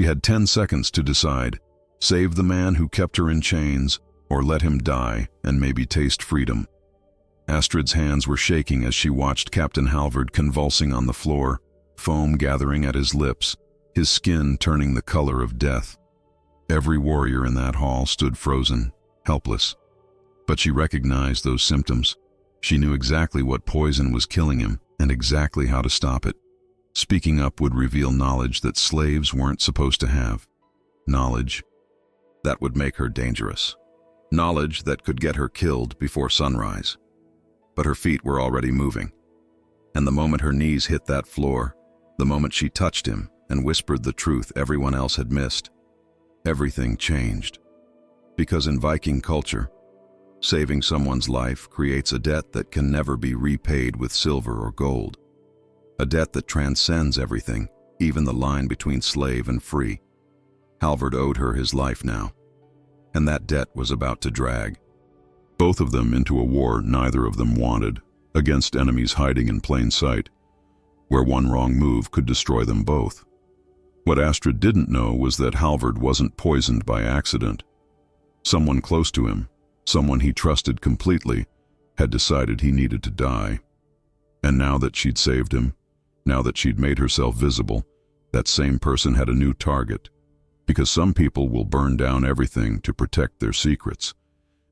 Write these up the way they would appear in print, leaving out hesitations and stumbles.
She had 10 seconds to decide: save the man who kept her in chains, or let him die and maybe taste freedom. Astrid's hands were shaking as she watched Captain Halvard convulsing on the floor, foam gathering at his lips, his skin turning the color of death. Every warrior in that hall stood frozen, helpless. But she recognized those symptoms. She knew exactly what poison was killing him and exactly how to stop it. Speaking up would reveal knowledge that slaves weren't supposed to have. Knowledge that would make her dangerous. Knowledge that could get her killed before sunrise. But her feet were already moving. And the moment her knees hit that floor, the moment she touched him and whispered the truth everyone else had missed, everything changed. Because in Viking culture, saving someone's life creates a debt that can never be repaid with silver or gold. A debt that transcends everything, even the line between slave and free. Halvard owed her his life now, and that debt was about to drag both of them into a war neither of them wanted, against enemies hiding in plain sight, where one wrong move could destroy them both. What Astrid didn't know was that Halvard wasn't poisoned by accident. Someone close to him, someone he trusted completely, had decided he needed to die. And now that she'd saved him, now that she'd made herself visible, that same person had a new target. Because some people will burn down everything to protect their secrets.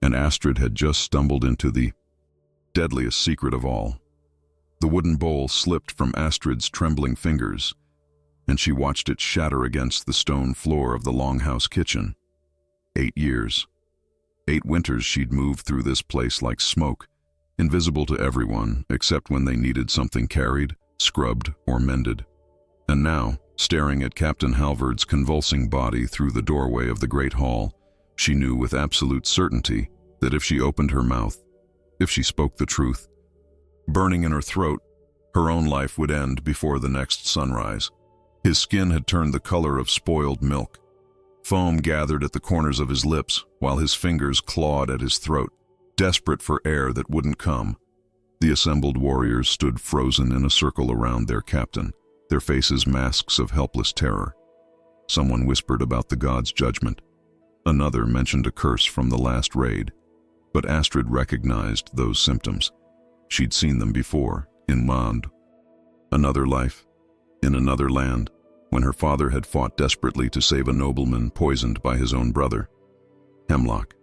And Astrid had just stumbled into the deadliest secret of all. The wooden bowl slipped from Astrid's trembling fingers, and she watched it shatter against the stone floor of the longhouse kitchen. 8 years. 8 winters she'd moved through this place like smoke, invisible to everyone except when they needed something carried, scrubbed, or mended. And now, staring at Captain Halvard's convulsing body through the doorway of the great hall, she knew with absolute certainty that if she opened her mouth, if she spoke the truth, burning in her throat, her own life would end before the next sunrise. His skin had turned the color of spoiled milk. Foam gathered at the corners of his lips while his fingers clawed at his throat, desperate for air that wouldn't come. The assembled warriors stood frozen in a circle around their captain, their faces masks of helpless terror. Someone whispered about the god's judgment. Another mentioned a curse from the last raid. But Astrid recognized those symptoms. She'd seen them before, in Mand. Another life, in another land, when her father had fought desperately to save a nobleman poisoned by his own brother. Hemlock,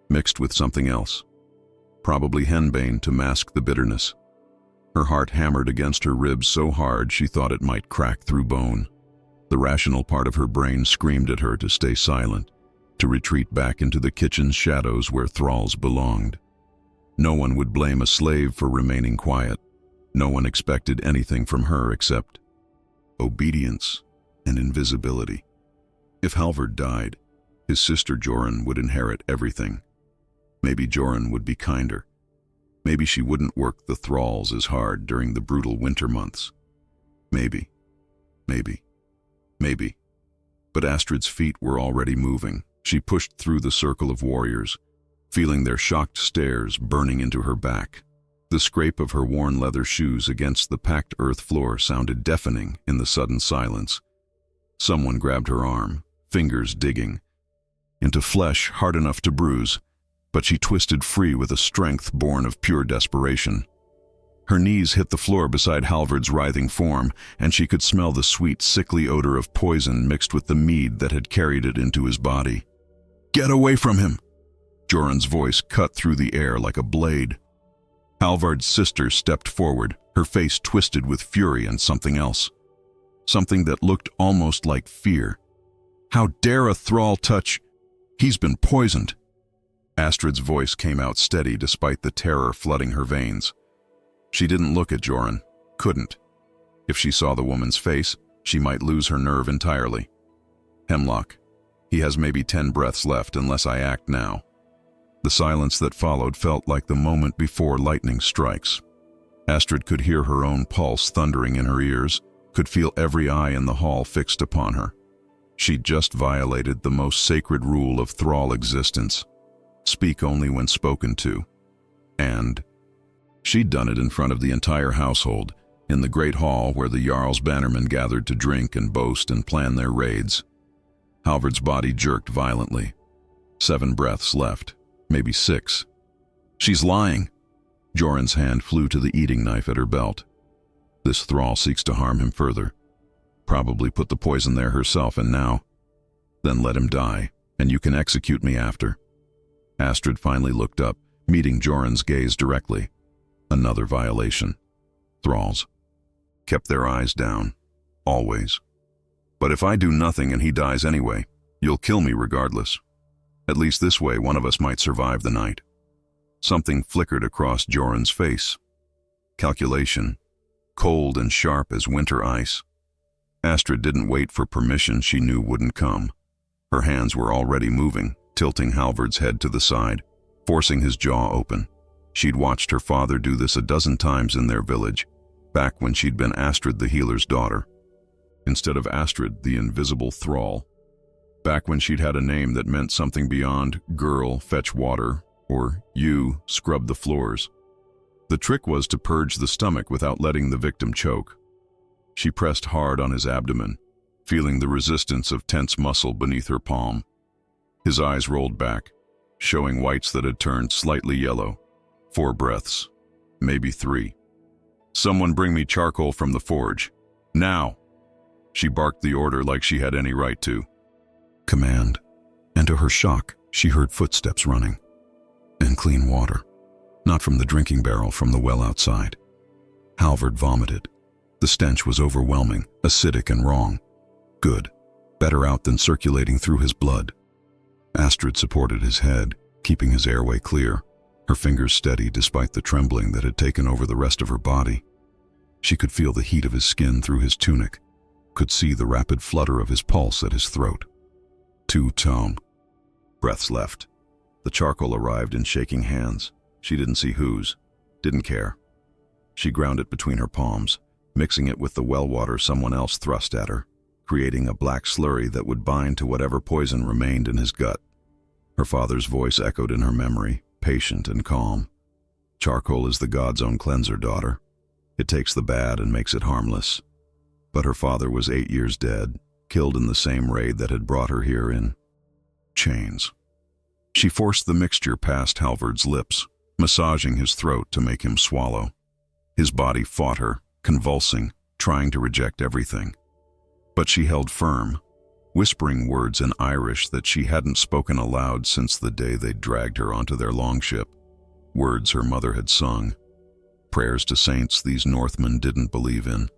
mixed with something else. Probably henbane to mask the bitterness. Her heart hammered against her ribs so hard she thought it might crack through bone. The rational part of her brain screamed at her to stay silent, to retreat back into the kitchen's shadows where thralls belonged. No one would blame a slave for remaining quiet. No one expected anything from her except obedience and invisibility. If Halvard died, his sister Jorunn would inherit everything. Maybe Jorunn would be kinder. Maybe she wouldn't work the thralls as hard during the brutal winter months. Maybe. But Astrid's feet were already moving. She pushed through the circle of warriors, feeling their shocked stares burning into her back. The scrape of her worn leather shoes against the packed earth floor sounded deafening in the sudden silence. Someone grabbed her arm, fingers digging into flesh hard enough to bruise, but she twisted free with a strength born of pure desperation. Her knees hit the floor beside Halvard's writhing form, and she could smell the sweet, sickly odor of poison mixed with the mead that had carried it into his body. "Get away from him!" Jorunn's voice cut through the air like a blade. Halvard's sister stepped forward, her face twisted with fury and something else. Something that looked almost like fear. "How dare a thrall touch? He's been poisoned!" Astrid's voice came out steady despite the terror flooding her veins. She didn't look at Jorunn, couldn't. If she saw the woman's face, she might lose her nerve entirely. "Hemlock, he has maybe 10 breaths left unless I act now." The silence that followed felt like the moment before lightning strikes. Astrid could hear her own pulse thundering in her ears, could feel every eye in the hall fixed upon her. She'd just violated the most sacred rule of thrall existence: speak only when spoken to. And she'd done it in front of the entire household, in the great hall where the Jarl's bannermen gathered to drink and boast and plan their raids. Halvard's body jerked violently. 7 breaths left, maybe 6. She's lying. Joran's hand flew to the eating knife at her belt. This thrall seeks to harm him further. Probably put the poison there herself, and now... Then let him die, and you can execute me after. Astrid finally looked up, meeting Joran's gaze directly. Another violation. Thralls kept their eyes down, always. But if I do nothing and he dies anyway, you'll kill me regardless. At least this way one of us might survive the night. Something flickered across Joran's face. Calculation, cold and sharp as winter ice. Astrid didn't wait for permission she knew wouldn't come. Her hands were already moving, tilting Halvard's head to the side, forcing his jaw open. She'd watched her father do this a dozen times in their village, back when she'd been Astrid the healer's daughter. Instead of Astrid, the invisible thrall. Back when she'd had a name that meant something beyond girl, fetch water, or you, scrub the floors. The trick was to purge the stomach without letting the victim choke. She pressed hard on his abdomen, feeling the resistance of tense muscle beneath her palm. His eyes rolled back, showing whites that had turned slightly yellow. 4 breaths, maybe 3. Someone bring me charcoal from the forge. Now! She barked the order like she had any right to. Command. And to her shock, she heard footsteps running. And clean water. Not from the drinking barrel, from the well outside. Halvard vomited. The stench was overwhelming, acidic and wrong. Good. Better out than circulating through his blood. Astrid supported his head, keeping his airway clear, her fingers steady despite the trembling that had taken over the rest of her body. She could feel the heat of his skin through his tunic, could see the rapid flutter of his pulse at his throat. 2 tome. Breaths left. The charcoal arrived in shaking hands. She didn't see whose. Didn't care. She ground it between her palms, mixing it with the well water someone else thrust at her, creating a black slurry that would bind to whatever poison remained in his gut. Her father's voice echoed in her memory, patient and calm. Charcoal is the god's own cleanser, daughter. It takes the bad and makes it harmless. But her father was 8 years dead, killed in the same raid that had brought her here in chains. She forced the mixture past Halvard's lips, massaging his throat to make him swallow. His body fought her, convulsing, trying to reject everything. But she held firm, whispering words in Irish that she hadn't spoken aloud since the day they'd dragged her onto their longship. Words her mother had sung. Prayers to saints these Northmen didn't believe in.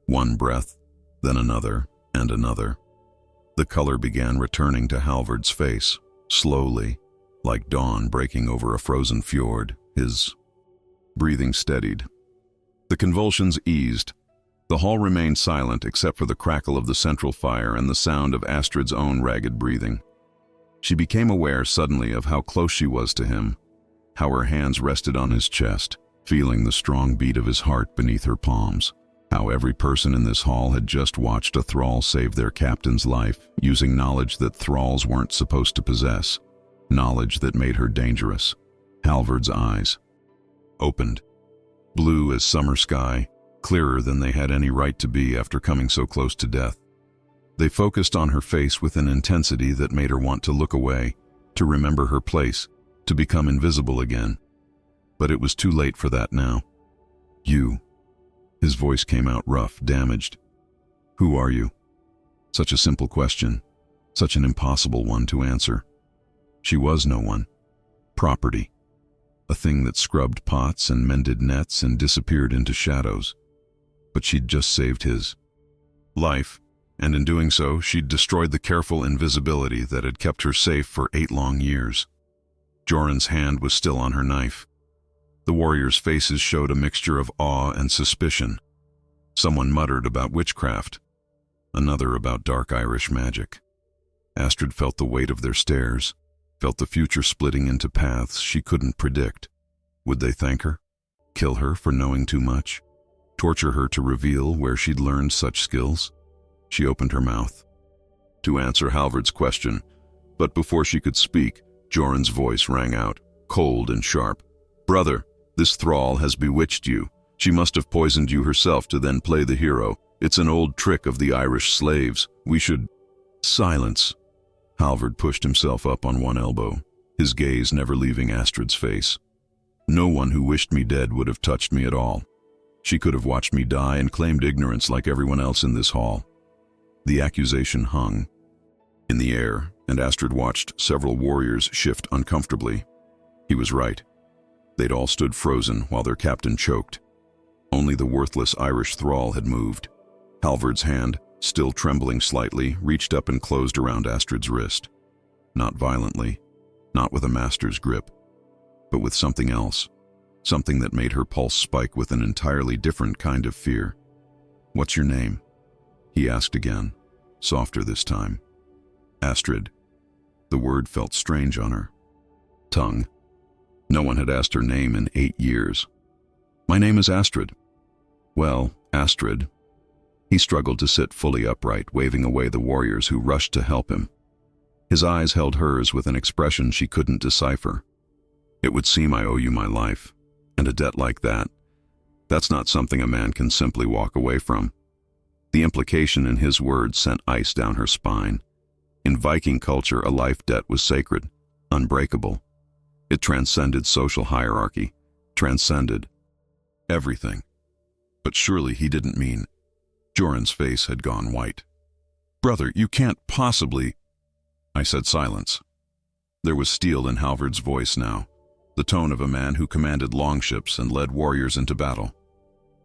1 breath, then another, and another. The color began returning to Halvard's face, slowly, like dawn breaking over a frozen fjord. His breathing steadied. The convulsions eased. The hall remained silent except for the crackle of the central fire and the sound of Astrid's own ragged breathing. She became aware suddenly of how close she was to him, how her hands rested on his chest, feeling the strong beat of his heart beneath her palms. How every person in this hall had just watched a thrall save their captain's life, using knowledge that thralls weren't supposed to possess, knowledge that made her dangerous. Halvard's eyes opened, blue as summer sky, clearer than they had any right to be after coming so close to death. They focused on her face with an intensity that made her want to look away, to remember her place, to become invisible again. But it was too late for that now. You. His voice came out rough, damaged. Who are you? Such a simple question, such an impossible one to answer. She was no one. Property. A thing that scrubbed pots and mended nets and disappeared into shadows. But she'd just saved his life, and in doing so, she'd destroyed the careful invisibility that had kept her safe for 8 long years. Joran's hand was still on her knife. The warriors' faces showed a mixture of awe and suspicion. Someone muttered about witchcraft, another about dark Irish magic. Astrid felt the weight of their stares, felt the future splitting into paths she couldn't predict. Would they thank her? Kill her for knowing too much? Torture her to reveal where she'd learned such skills? She opened her mouth to answer Halvard's question, but before she could speak, Joran's voice rang out, cold and sharp. Brother, this thrall has bewitched you. She must have poisoned you herself to then play the hero. It's an old trick of the Irish slaves. We should Silence. Halvard pushed himself up on one elbow, his gaze never leaving Astrid's face. No one who wished me dead would have touched me at all. She could have watched me die and claimed ignorance like everyone else in this hall. The accusation hung in the air, and Astrid watched several warriors shift uncomfortably. He was right. They'd all stood frozen while their captain choked. Only the worthless Irish thrall had moved. Halvard's hand, still trembling slightly, reached up and closed around Astrid's wrist. Not violently, not with a master's grip, but with something else, something that made her pulse spike with an entirely different kind of fear. "What's your name?" he asked again, softer this time. Astrid. The word felt strange on her tongue. No one had asked her name in 8 years. "My name is Astrid." "Well, Astrid." He struggled to sit fully upright, waving away the warriors who rushed to help him. His eyes held hers with an expression she couldn't decipher. "It would seem I owe you my life, and a debt like that's not something a man can simply walk away from." The implication in his words sent ice down her spine. In Viking culture, a life debt was sacred, unbreakable. It transcended social hierarchy, transcended everything. But surely he didn't mean... Joran's face had gone white. "Brother, you can't possibly..." I said silence. There was steel in Halvard's voice now, the tone of a man who commanded longships and led warriors into battle.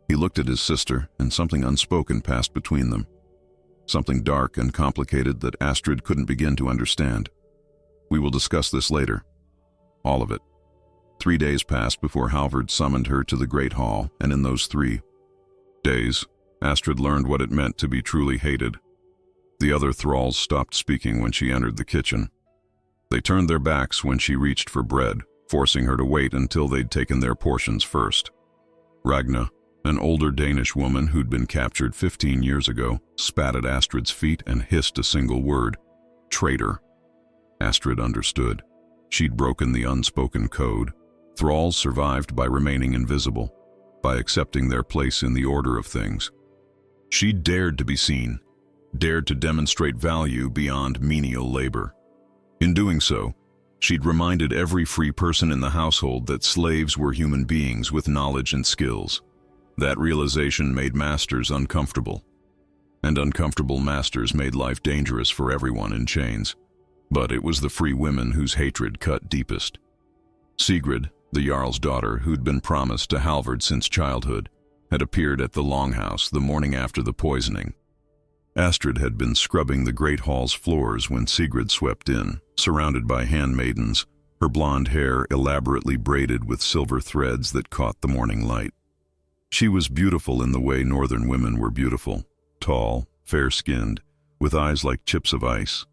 He looked at his sister, and something unspoken passed between them. Something dark and complicated that Astrid couldn't begin to understand. "We will discuss this later. All of it." 3 days passed before Halvard summoned her to the Great Hall, and in those 3 days, Astrid learned what it meant to be truly hated. The other thralls stopped speaking when she entered the kitchen. They turned their backs when she reached for bread, forcing her to wait until they'd taken their portions first. Ragna, an older Danish woman who'd been captured 15 years ago, spat at Astrid's feet and hissed a single word: "Traitor." Astrid understood. She'd broken the unspoken code. Thralls survived by remaining invisible, by accepting their place in the order of things. She dared to be seen, dared to demonstrate value beyond menial labor. In doing so, she'd reminded every free person in the household that slaves were human beings with knowledge and skills. That realization made masters uncomfortable, and uncomfortable masters made life dangerous for everyone in chains. But it was the free women whose hatred cut deepest. Sigrid, the Jarl's daughter who'd been promised to Halvard since childhood, had appeared at the longhouse the morning after the poisoning. Astrid had been scrubbing the Great Hall's floors when Sigrid swept in, surrounded by handmaidens, her blonde hair elaborately braided with silver threads that caught the morning light. She was beautiful in the way northern women were beautiful, tall, fair-skinned, with eyes like chips of ice.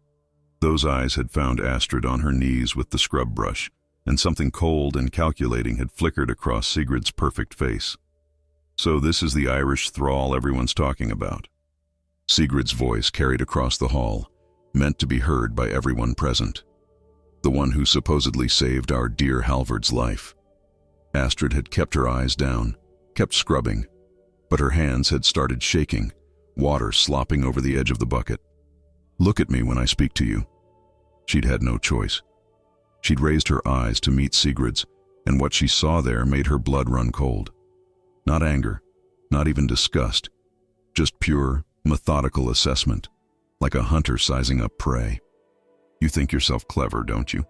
Those eyes had found Astrid on her knees with the scrub brush, and something cold and calculating had flickered across Sigrid's perfect face. "So this is the Irish thrall everyone's talking about." Sigrid's voice carried across the hall, meant to be heard by everyone present. "The one who supposedly saved our dear Halvard's life." Astrid had kept her eyes down, kept scrubbing, but her hands had started shaking, water slopping over the edge of the bucket. "Look at me when I speak to you." She'd had no choice. She'd raised her eyes to meet Sigrid's, and what she saw there made her blood run cold. Not anger, not even disgust, just pure, methodical assessment, like a hunter sizing up prey. "You think yourself clever, don't you?"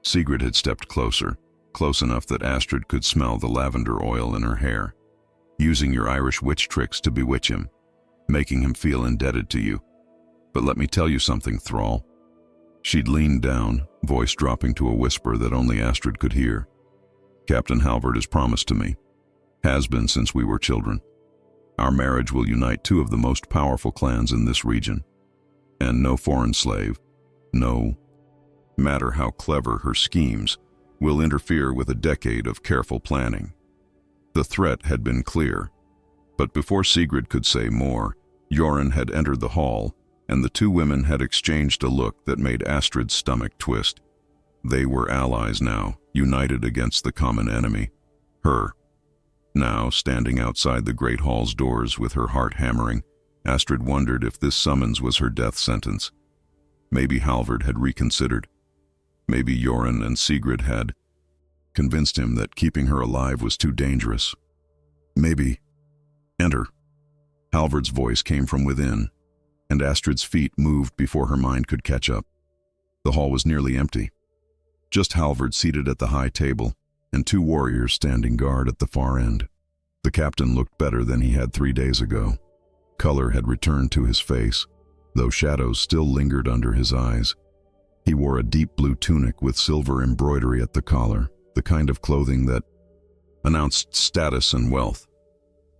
Sigrid had stepped closer, close enough that Astrid could smell the lavender oil in her hair. "Using your Irish witch tricks to bewitch him, making him feel indebted to you. But let me tell you something, thrall." She'd leaned down, voice dropping to a whisper that only Astrid could hear. "Captain Halvard is promised to me. Has been since we were children. Our marriage will unite 2 of the most powerful clans in this region. And no foreign slave, no matter how clever her schemes, will interfere with a decade of careful planning." The threat had been clear, but before Sigrid could say more, Joran had entered the hall, and the 2 women had exchanged a look that made Astrid's stomach twist. They were allies now, united against the common enemy, her. Now, standing outside the Great Hall's doors with her heart hammering, Astrid wondered if this summons was her death sentence, Maybe Halvard had reconsidered. Maybe Joran and Sigrid had convinced him that keeping her alive was too dangerous. Maybe... Enter. Halvard's voice came from within, and Astrid's feet moved before her mind could catch up. The hall was nearly empty. Just Halvard seated at the high table, and two warriors standing guard at the far end. The captain looked better than he had 3 days ago. Color had returned to his face, though shadows still lingered under his eyes. He wore a deep blue tunic with silver embroidery at the collar, the kind of clothing that announced status and wealth.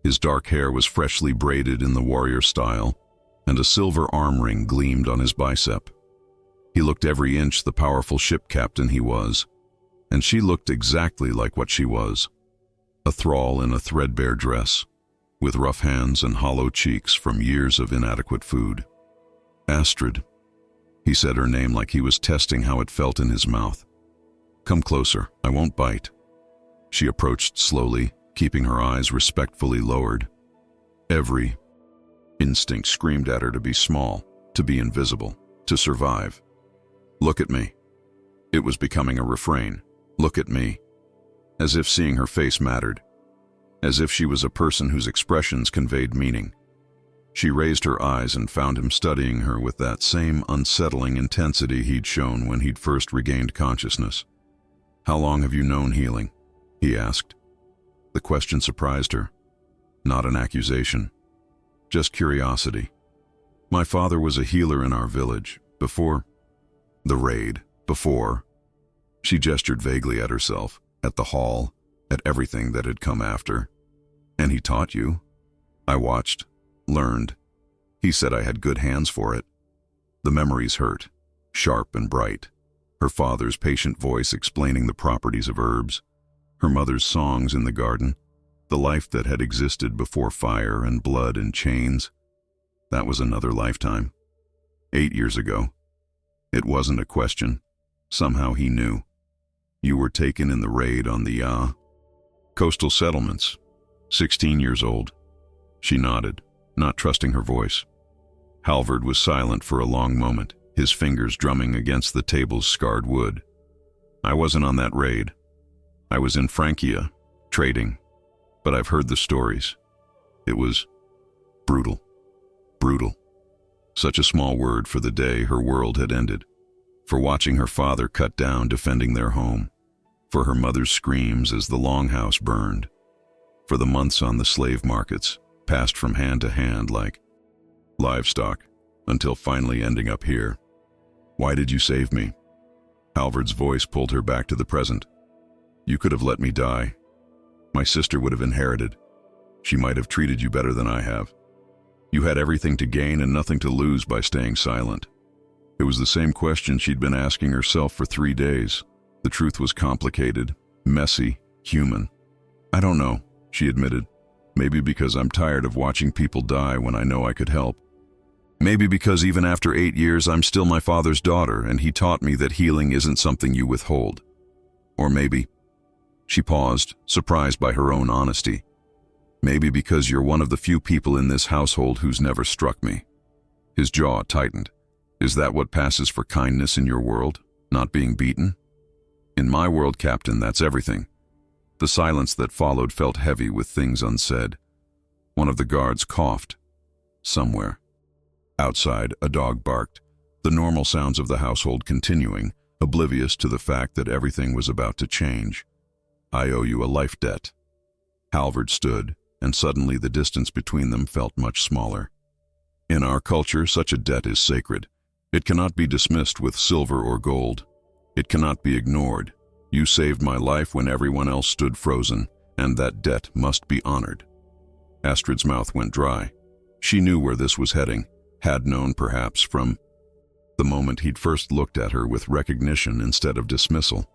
His dark hair was freshly braided in the warrior style, and a silver arm ring gleamed on his bicep. He looked every inch the powerful ship captain he was, and she looked exactly like what she was, a thrall in a threadbare dress, with rough hands and hollow cheeks from years of inadequate food. Astrid. He said her name like he was testing how it felt in his mouth. Come closer, I won't bite. She approached slowly, keeping her eyes respectfully lowered. Every instinct screamed at her to be small, to be invisible, to survive. Look at me. It was becoming a refrain. Look at me. As if seeing her face mattered. As if she was a person whose expressions conveyed meaning. She raised her eyes and found him studying her with that same unsettling intensity he'd shown when he'd first regained consciousness. How long have you known healing? He asked. The question surprised her. Not an accusation. Just curiosity. My father was a healer in our village, before the raid, before. She gestured vaguely at herself, at the hall, at everything that had come after. And he taught you? I watched, learned. He said I had good hands for it. The memories hurt, sharp and bright. Her father's patient voice explaining the properties of herbs, her mother's songs in the garden, the life that had existed before fire and blood and chains. That was another lifetime. 8 years ago. It wasn't a question. Somehow he knew. You were taken in the raid on the coastal settlements. 16 years old. She nodded, not trusting her voice. Halvard was silent for a long moment, his fingers drumming against the table's scarred wood. I wasn't on that raid. I was in Francia, trading. But I've heard the stories. It was brutal. Brutal. Such a small word for the day her world had ended. For watching her father cut down defending their home. For her mother's screams as the longhouse burned. For the months on the slave markets, passed from hand to hand like livestock, until finally ending up here. Why did you save me? Halvard's voice pulled her back to the present. You could have let me die. My sister would have inherited. She might have treated you better than I have. You had everything to gain and nothing to lose by staying silent. It was the same question she'd been asking herself for 3 days. The truth was complicated, messy, human. I don't know, she admitted. Maybe because I'm tired of watching people die when I know I could help. Maybe because even after 8 years I'm still my father's daughter and he taught me that healing isn't something you withhold. Or maybe... She paused, surprised by her own honesty. Maybe because you're one of the few people in this household who's never struck me. His jaw tightened. Is that what passes for kindness in your world? Not being beaten? In my world, Captain, that's everything. The silence that followed felt heavy with things unsaid. One of the guards coughed. Somewhere. Outside, a dog barked, the normal sounds of the household continuing, oblivious to the fact that everything was about to change. I owe you a life debt. Halvard stood, and suddenly the distance between them felt much smaller. In our culture, such a debt is sacred. It cannot be dismissed with silver or gold. It cannot be ignored. You saved my life when everyone else stood frozen, and that debt must be honored. Astrid's mouth went dry. She knew where this was heading, had known perhaps from the moment he'd first looked at her with recognition instead of dismissal.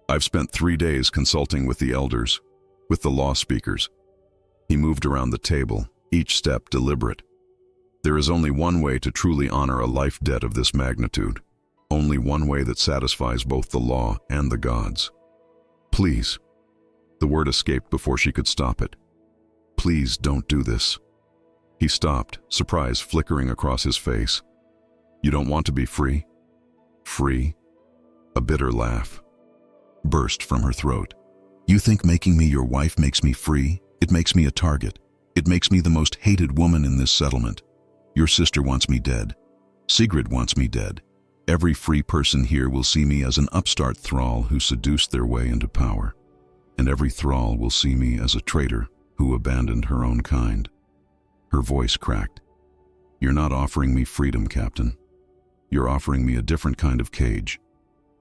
I've spent 3 days consulting with the elders, with the law speakers. He moved around the table, each step deliberate. There is only one way to truly honor a life debt of this magnitude. Only one way that satisfies both the law and the gods. Please. The word escaped before she could stop it. Please don't do this. He stopped, surprise flickering across his face. You don't want to be free? Free? A bitter laugh burst from her throat. You think making me your wife makes me free? It makes me a target. It makes me the most hated woman in this settlement. Your sister wants me dead. Sigrid wants me dead. Every free person here will see me as an upstart thrall who seduced their way into power. And every thrall will see me as a traitor who abandoned her own kind. Her voice cracked. You're not offering me freedom, Captain. You're offering me a different kind of cage,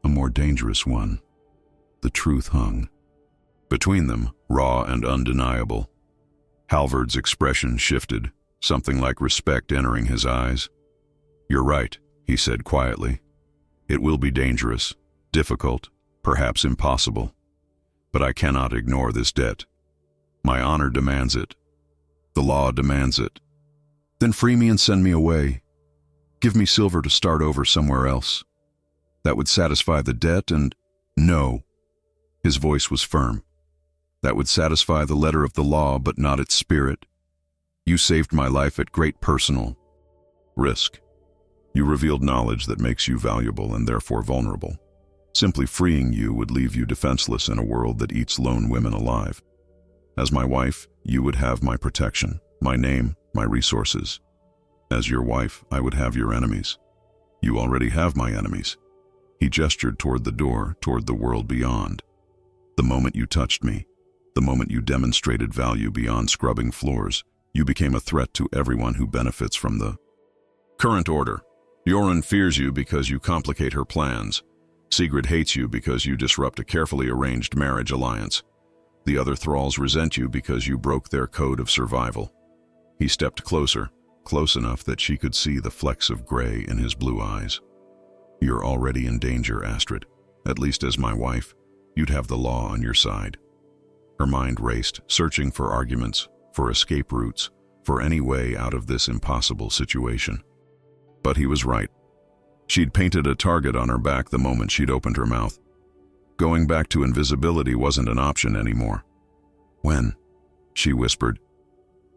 a more dangerous one. The truth hung between them, raw and undeniable. Halvard's expression shifted, something like respect entering his eyes. You're right, he said quietly. It will be dangerous, difficult, perhaps impossible. But I cannot ignore this debt. My honor demands it. The law demands it. Then free me and send me away. Give me silver to start over somewhere else. That would satisfy the debt and— No. His voice was firm. That would satisfy the letter of the law, but not its spirit. You saved my life at great personal risk. You revealed knowledge that makes you valuable and therefore vulnerable. Simply freeing you would leave you defenseless in a world that eats lone women alive. As my wife, you would have my protection, my name, my resources. As your wife, I would have your enemies. You already have my enemies. He gestured toward the door, toward the world beyond. The moment you touched me, the moment you demonstrated value beyond scrubbing floors, you became a threat to everyone who benefits from the current order. Jorunn fears you because you complicate her plans. Sigrid hates you because you disrupt a carefully arranged marriage alliance. The other thralls resent you because you broke their code of survival. He stepped closer, close enough that she could see the flecks of gray in his blue eyes. You're already in danger, Astrid. At least as my wife, you'd have the law on your side. Her mind raced, searching for arguments, for escape routes, for any way out of this impossible situation. But he was right. She'd painted a target on her back the moment she'd opened her mouth. Going back to invisibility wasn't an option anymore. When? She whispered.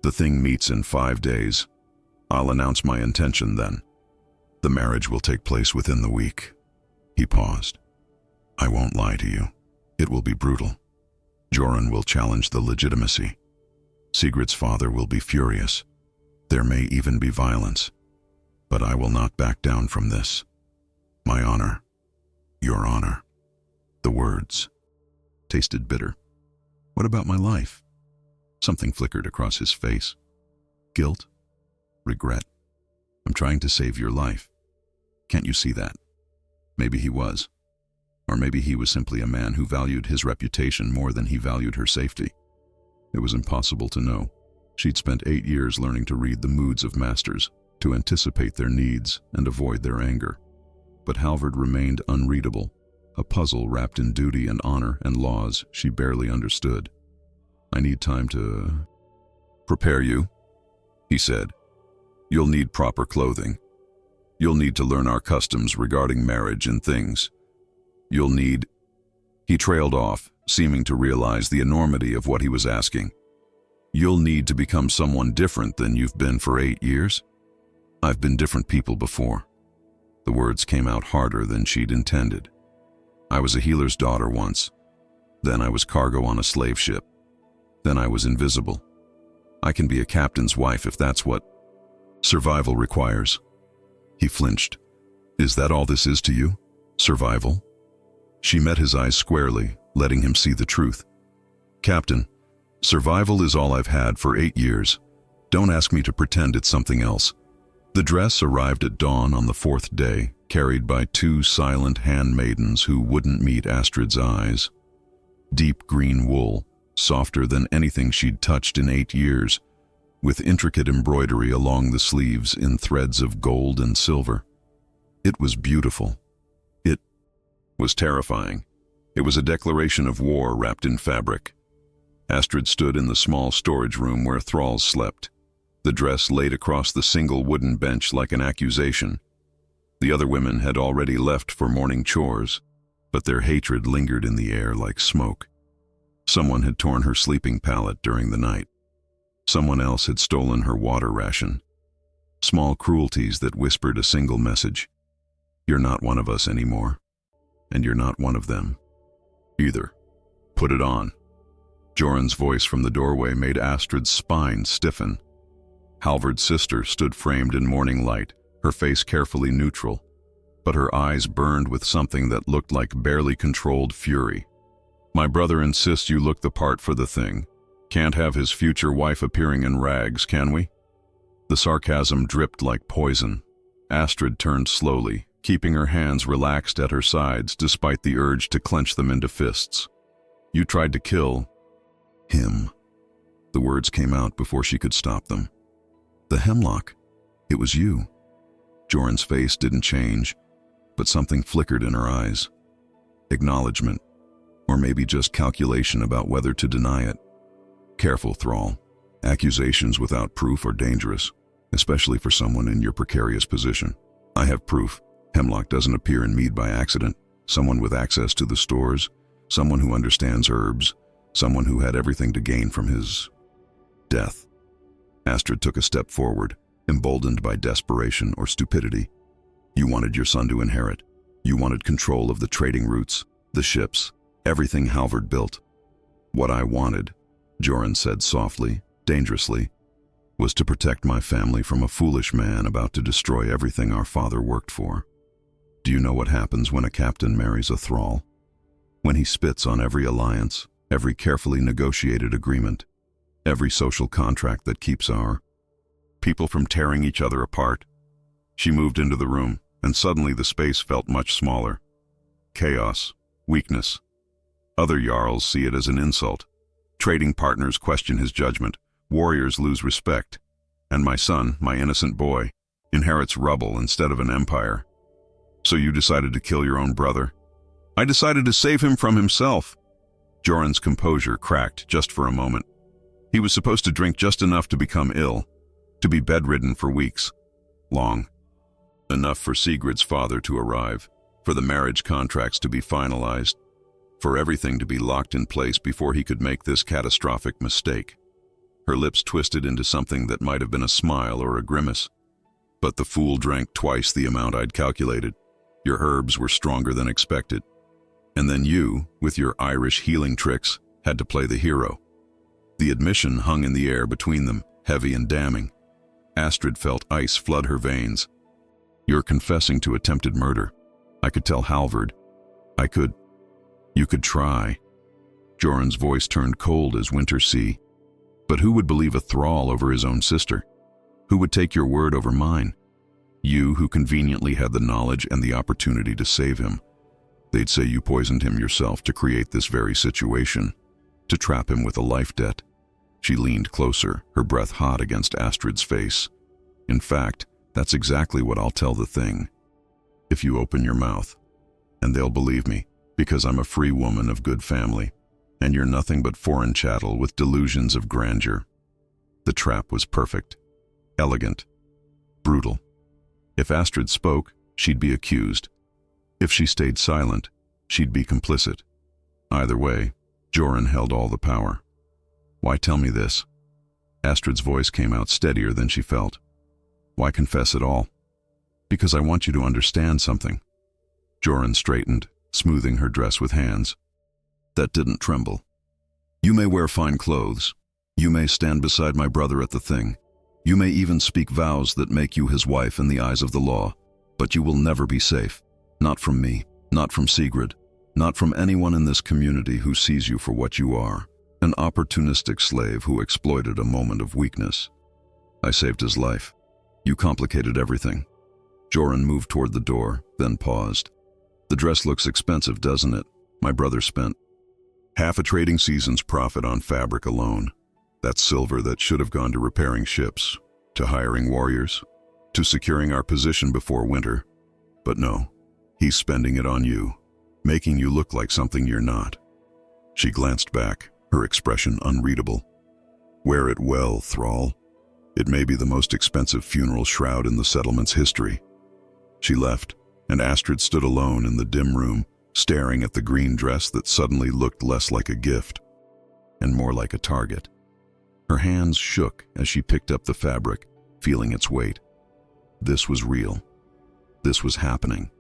The thing meets in 5 days. I'll announce my intention then. The marriage will take place within the week. He paused. I won't lie to you. It will be brutal. Jorunn will challenge the legitimacy. Sigrid's father will be furious. There may even be violence. But I will not back down from this. My honor. Your honor. The words tasted bitter. What about my life? Something flickered across his face. Guilt? Regret? I'm trying to save your life. Can't you see that? Maybe he was. Or maybe he was simply a man who valued his reputation more than he valued her safety. It was impossible to know. She'd spent 8 years learning to read the moods of masters, to anticipate their needs and avoid their anger. But Halvard remained unreadable, a puzzle wrapped in duty and honor and laws she barely understood. I need time to prepare you, he said. You'll need proper clothing. You'll need to learn our customs regarding marriage and things. You'll need— He trailed off, seeming to realize the enormity of what he was asking. You'll need to become someone different than you've been for 8 years? I've been different people before. The words came out harder than she'd intended. I was a healer's daughter once. Then I was cargo on a slave ship. Then I was invisible. I can be a captain's wife if that's what survival requires. He flinched. Is that all this is to you? Survival? She met his eyes squarely, letting him see the truth. Captain, survival is all I've had for 8 years. Don't ask me to pretend it's something else. The dress arrived at dawn on the 4th day, carried by 2 silent handmaidens who wouldn't meet Astrid's eyes. Deep green wool, softer than anything she'd touched in 8 years, with intricate embroidery along the sleeves in threads of gold and silver. It was beautiful. It was terrifying. It was a declaration of war wrapped in fabric. Astrid stood in the small storage room where thralls slept. The dress laid across the single wooden bench like an accusation. The other women had already left for morning chores, but their hatred lingered in the air like smoke. Someone had torn her sleeping pallet during the night. Someone else had stolen her water ration. Small cruelties that whispered a single message. You're not one of us anymore, and you're not one of them either. Put it on. Joran's voice from the doorway made Astrid's spine stiffen. Halvard's sister stood framed in morning light, her face carefully neutral, but her eyes burned with something that looked like barely controlled fury. My brother insists you look the part for the thing. Can't have his future wife appearing in rags, can we? The sarcasm dripped like poison. Astrid turned slowly, keeping her hands relaxed at her sides despite the urge to clench them into fists. You tried to kill him. The words came out before she could stop them. The hemlock. It was you. Joran's face didn't change, but something flickered in her eyes. Acknowledgement, or maybe just calculation about whether to deny it. Careful, Thrall. Accusations without proof are dangerous, especially for someone in your precarious position. I have proof. Hemlock doesn't appear in mead by accident. Someone with access to the stores, someone who understands herbs, someone who had everything to gain from his death. Astrid took a step forward, emboldened by desperation or stupidity. You wanted your son to inherit. You wanted control of the trading routes, the ships, everything Halvard built. What I wanted, Joran said softly, dangerously, was to protect my family from a foolish man about to destroy everything our father worked for. Do you know what happens when a captain marries a thrall? When he spits on every alliance, every carefully negotiated agreement, every social contract that keeps our people from tearing each other apart. She moved into the room, and suddenly the space felt much smaller. Chaos, weakness. Other Jarls see it as an insult. Trading partners question his judgment. Warriors lose respect. And my son, my innocent boy, inherits rubble instead of an empire. So you decided to kill your own brother? I decided to save him from himself. Joran's composure cracked just for a moment. He was supposed to drink just enough to become ill, to be bedridden for weeks. Long. Enough for Sigurd's father to arrive, for the marriage contracts to be finalized, for everything to be locked in place before he could make this catastrophic mistake. Her lips twisted into something that might have been a smile or a grimace. But the fool drank twice the amount I'd calculated. Your herbs were stronger than expected. And then you, with your Irish healing tricks, had to play the hero. The admission hung in the air between them, heavy and damning. Astrid felt ice flood her veins. You're confessing to attempted murder. I could tell Halvard. You could try. Joran's voice turned cold as winter sea. But who would believe a thrall over his own sister? Who would take your word over mine? You, who conveniently had the knowledge and the opportunity to save him. They'd say you poisoned him yourself to create this very situation, to trap him with a life debt. She leaned closer, her breath hot against Astrid's face. In fact, that's exactly what I'll tell the thing. If you open your mouth. And they'll believe me, because I'm a free woman of good family, and you're nothing but foreign chattel with delusions of grandeur. The trap was perfect, elegant, brutal. If Astrid spoke, she'd be accused. If she stayed silent, she'd be complicit. Either way, Joran held all the power. Why tell me this? Astrid's voice came out steadier than she felt. Why confess at all? Because I want you to understand something. Joran straightened, smoothing her dress with hands that didn't tremble. You may wear fine clothes. You may stand beside my brother at the thing. You may even speak vows that make you his wife in the eyes of the law. But you will never be safe. Not from me, not from Sigurd, not from anyone in this community who sees you for what you are, an opportunistic slave who exploited a moment of weakness. I saved his life. You complicated everything. Joran moved toward the door, then paused. The dress looks expensive, doesn't it? My brother spent half a trading season's profit on fabric alone. That's silver that should have gone to repairing ships, to hiring warriors, to securing our position before winter. But no, he's spending it on you, making you look like something you're not. She glanced back, her expression unreadable. Wear it well, thrall. It may be the most expensive funeral shroud in the settlement's history. She left, and Astrid stood alone in the dim room, staring at the green dress that suddenly looked less like a gift and more like a target. Her hands shook as she picked up the fabric, feeling its weight. This was real. This was happening.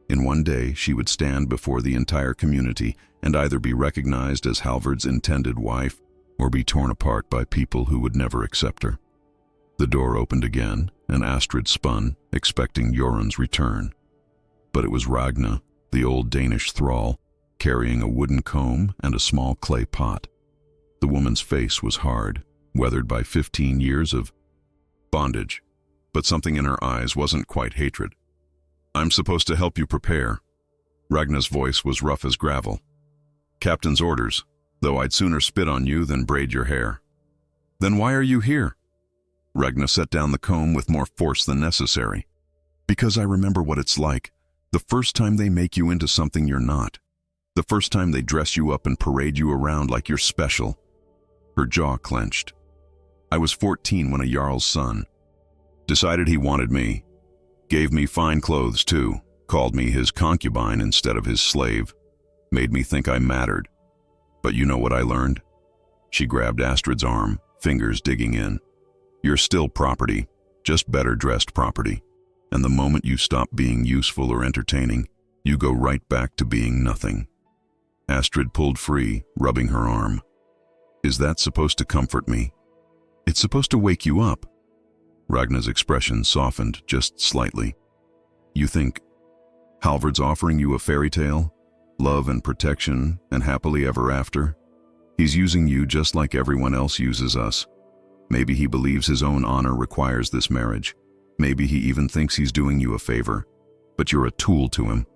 In one day, she would stand before the entire community and either be recognized as Halvard's intended wife or be torn apart by people who would never accept her. The door opened again, and Astrid spun, expecting Jorun's return. But it was Ragna, the old Danish thrall, carrying a wooden comb and a small clay pot. The woman's face was hard, weathered by 15 years of bondage, but something in her eyes wasn't quite hatred. "I'm supposed to help you prepare." Ragna's voice was rough as gravel. "Captain's orders, though I'd sooner spit on you than braid your hair." "Then why are you here?" Ragna set down the comb with more force than necessary. "Because I remember what it's like, the first time they make you into something you're not. The first time they dress you up and parade you around like you're special." Her jaw clenched. "I was 14 when a Jarl's son decided he wanted me. Gave me fine clothes too, called me his concubine instead of his slave, made me think I mattered. But you know what I learned?" She grabbed Astrid's arm, fingers digging in. "You're still property, just better dressed property. And the moment you stop being useful or entertaining, you go right back to being nothing." Astrid pulled free, rubbing her arm. "Is that supposed to comfort me?" "It's supposed to wake you up." Ragna's expression softened just slightly. "You think Halvard's offering you a fairy tale? Love and protection and happily ever after? He's using you just like everyone else uses us. Maybe he believes his own honor requires this marriage. Maybe he even thinks he's doing you a favor. But you're a tool to him,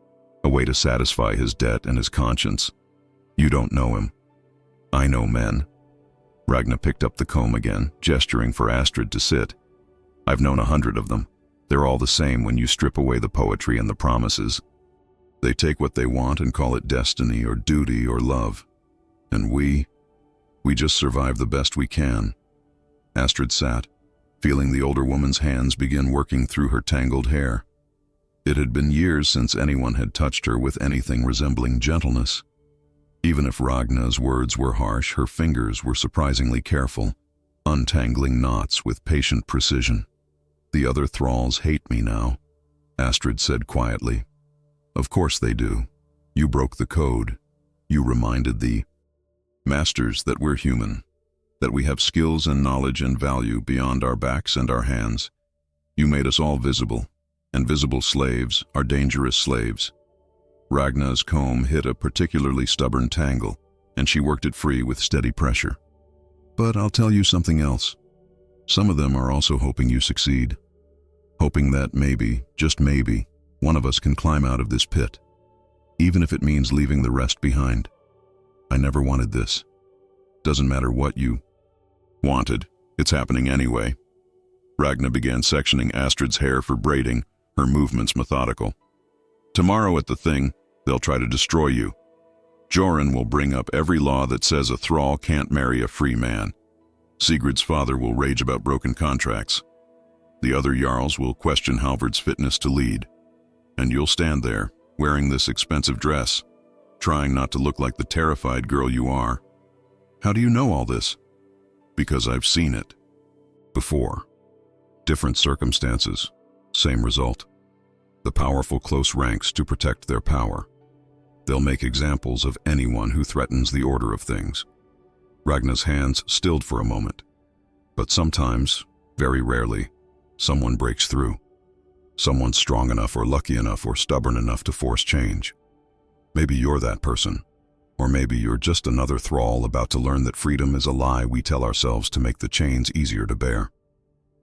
a way to satisfy his debt and his conscience. You don't know him. I know men." Ragna picked up the comb again, gesturing for Astrid to sit. "I've known 100 of them. They're all the same when you strip away the poetry and the promises. They take what they want and call it destiny or duty or love. And we just survive the best we can." Astrid sat, feeling the older woman's hands begin working through her tangled hair. It had been years since anyone had touched her with anything resembling gentleness. Even if Ragna's words were harsh, her fingers were surprisingly careful, untangling knots with patient precision. "The other thralls hate me now," Astrid said quietly. "Of course they do. You broke the code. You reminded the masters that we're human, that we have skills and knowledge and value beyond our backs and our hands. You made us all visible, and visible slaves are dangerous slaves." Ragna's comb hit a particularly stubborn tangle, and she worked it free with steady pressure. "But I'll tell you something else. Some of them are also hoping you succeed. Hoping that maybe, just maybe, one of us can climb out of this pit, even if it means leaving the rest behind. I never wanted this. Doesn't matter what you wanted, it's happening anyway." Ragna began sectioning Astrid's hair for braiding, her movements methodical. "Tomorrow at the thing, they'll try to destroy you. Jorun will bring up every law that says a thrall can't marry a free man. Sigurd's father will rage about broken contracts. The other Jarls will question Halvard's fitness to lead. And you'll stand there, wearing this expensive dress, trying not to look like the terrified girl you are. How do you know all this?" "Because I've seen it. Before. Different circumstances, same result. The powerful close ranks to protect their power. They'll make examples of anyone who threatens the order of things." Ragna's hands stilled for a moment. "But sometimes, very rarely, someone breaks through. Someone strong enough or lucky enough or stubborn enough to force change. Maybe you're that person. Or maybe you're just another thrall about to learn that freedom is a lie we tell ourselves to make the chains easier to bear."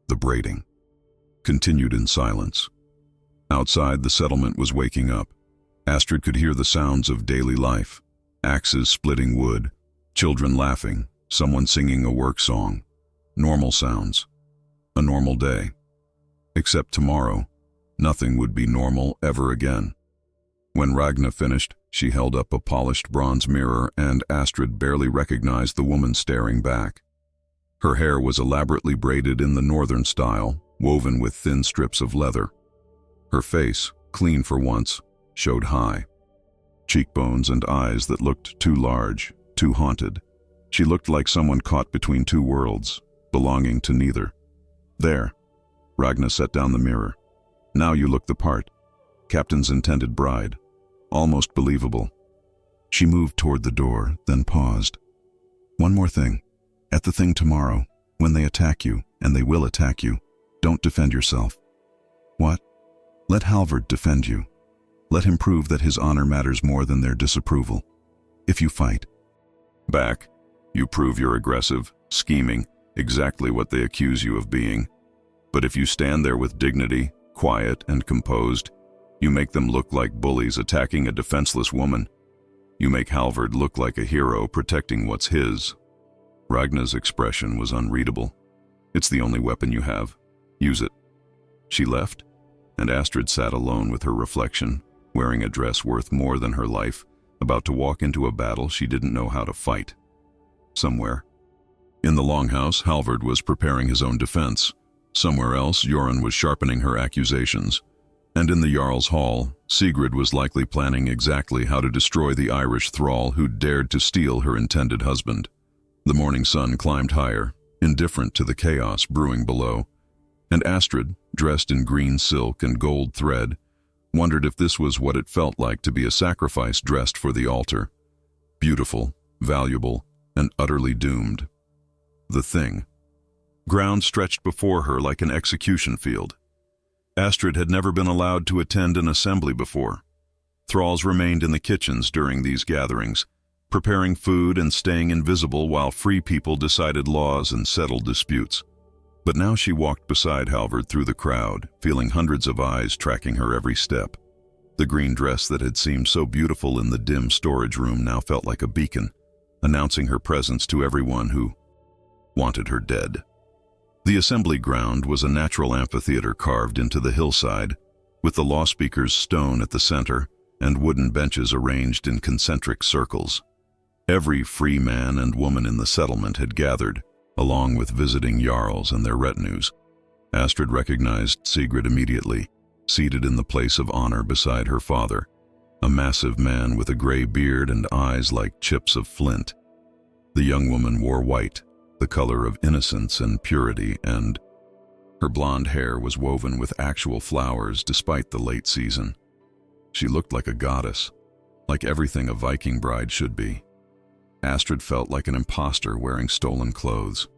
The braiding continued in silence. Outside, the settlement was waking up. Astrid could hear the sounds of daily life, axes splitting wood, children laughing, someone singing a work song. Normal sounds. A normal day. Except tomorrow, nothing would be normal ever again. When Ragna finished, she held up a polished bronze mirror, and Astrid barely recognized the woman staring back. Her hair was elaborately braided in the northern style, woven with thin strips of leather. Her face, clean for once, showed high. Cheekbones and eyes that looked too large, too haunted. She looked like someone caught between two worlds, belonging to neither. "There." Ragna set down the mirror. Now you look the part. Captain's intended bride. Almost believable. She moved toward the door, then paused. One more thing. At the thing tomorrow, when they attack you, and they will attack you, don't defend yourself. What? Let Halvard defend you. Let him prove that his honor matters more than their disapproval. If you fight back, you prove you're aggressive, scheming, exactly what they accuse you of being. But if you stand there with dignity, quiet and composed, you make them look like bullies attacking a defenseless woman. You make Halvard look like a hero protecting what's his. Ragna's expression was unreadable. It's the only weapon you have. Use it. She left, and Astrid sat alone with her reflection, wearing a dress worth more than her life, about to walk into a battle she didn't know how to fight. Somewhere. In the longhouse, Halvard was preparing his own defense. Somewhere else, Jorunn was sharpening her accusations. And in the Jarl's hall, Sigrid was likely planning exactly how to destroy the Irish thrall who dared to steal her intended husband. The morning sun climbed higher, indifferent to the chaos brewing below, and Astrid, dressed in green silk and gold thread, wondered if this was what it felt like to be a sacrifice dressed for the altar. Beautiful, valuable, and utterly doomed. The thing. Ground stretched before her like an execution field. Astrid had never been allowed to attend an assembly before. Thralls remained in the kitchens during these gatherings, preparing food and staying invisible while free people decided laws and settled disputes. But now she walked beside Halvard through the crowd, feeling hundreds of eyes tracking her every step. The green dress that had seemed so beautiful in the dim storage room now felt like a beacon, announcing her presence to everyone who wanted her dead. The assembly ground was a natural amphitheater carved into the hillside, with the law speaker's stone at the center and wooden benches arranged in concentric circles. Every free man and woman in the settlement had gathered, along with visiting jarls and their retinues. Astrid recognized Sigrid immediately, seated in the place of honor beside her father, a massive man with a gray beard and eyes like chips of flint. The young woman wore white, the color of innocence and purity, and her blonde hair was woven with actual flowers despite the late season. She looked like a goddess, like everything a Viking bride should be. Astrid felt like an imposter wearing stolen clothes.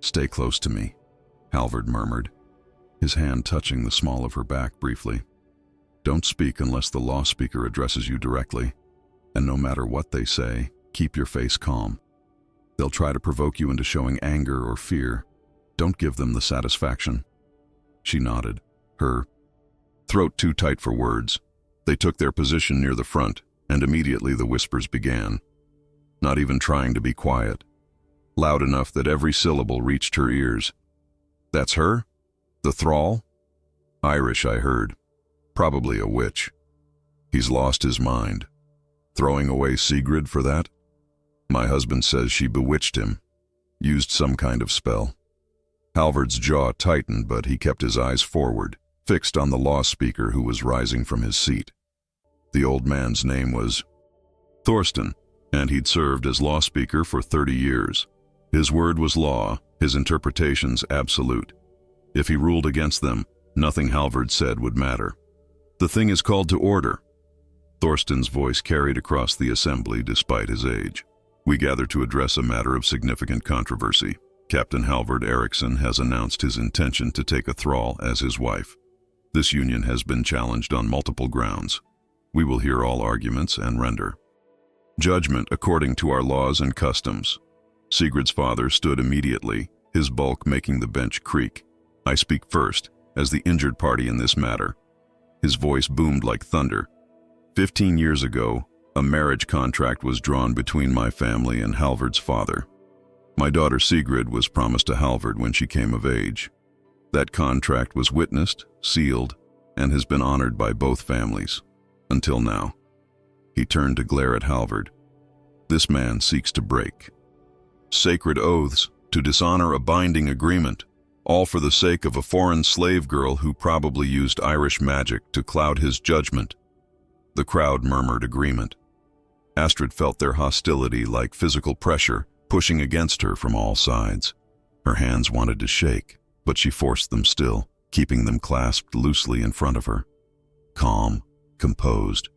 "Stay close to me," Halvard murmured, his hand touching the small of her back briefly. "Don't speak unless the law speaker addresses you directly, and no matter what they say, keep your face calm. They'll try to provoke you into showing anger or fear. Don't give them the satisfaction." She nodded, her throat too tight for words. They took their position near the front, and immediately the whispers began. Not even trying to be quiet. Loud enough that every syllable reached her ears. "That's her? The thrall? Irish, I heard. Probably a witch. He's lost his mind. Throwing away Sigrid for that? My husband says she bewitched him. Used some kind of spell." Halvard's jaw tightened, but he kept his eyes forward, fixed on the law speaker who was rising from his seat. The old man's name was Thorsten, and he'd served as law speaker for 30 years. His word was law, his interpretations absolute. If he ruled against them, nothing Halvard said would matter. "The thing is called to order." Thorsten's voice carried across the assembly despite his age. "We gather to address a matter of significant controversy. Captain Halvard Eriksson has announced his intention to take a thrall as his wife. This union has been challenged on multiple grounds. We will hear all arguments and render judgment according to our laws and customs." Sigrid's father stood immediately, his bulk making the bench creak. "I speak first, as the injured party in this matter." His voice boomed like thunder. 15 years ago, a marriage contract was drawn between my family and Halvard's father. My daughter Sigrid was promised to Halvard when she came of age. That contract was witnessed, sealed, and has been honored by both families. Until now. He turned to glare at Halvard. "This man seeks to break sacred oaths, to dishonor a binding agreement, all for the sake of a foreign slave girl who probably used Irish magic to cloud his judgment." The crowd murmured agreement. Astrid felt their hostility like physical pressure pushing against her from all sides. Her hands wanted to shake, but she forced them still, keeping them clasped loosely in front of her. Calm, composed,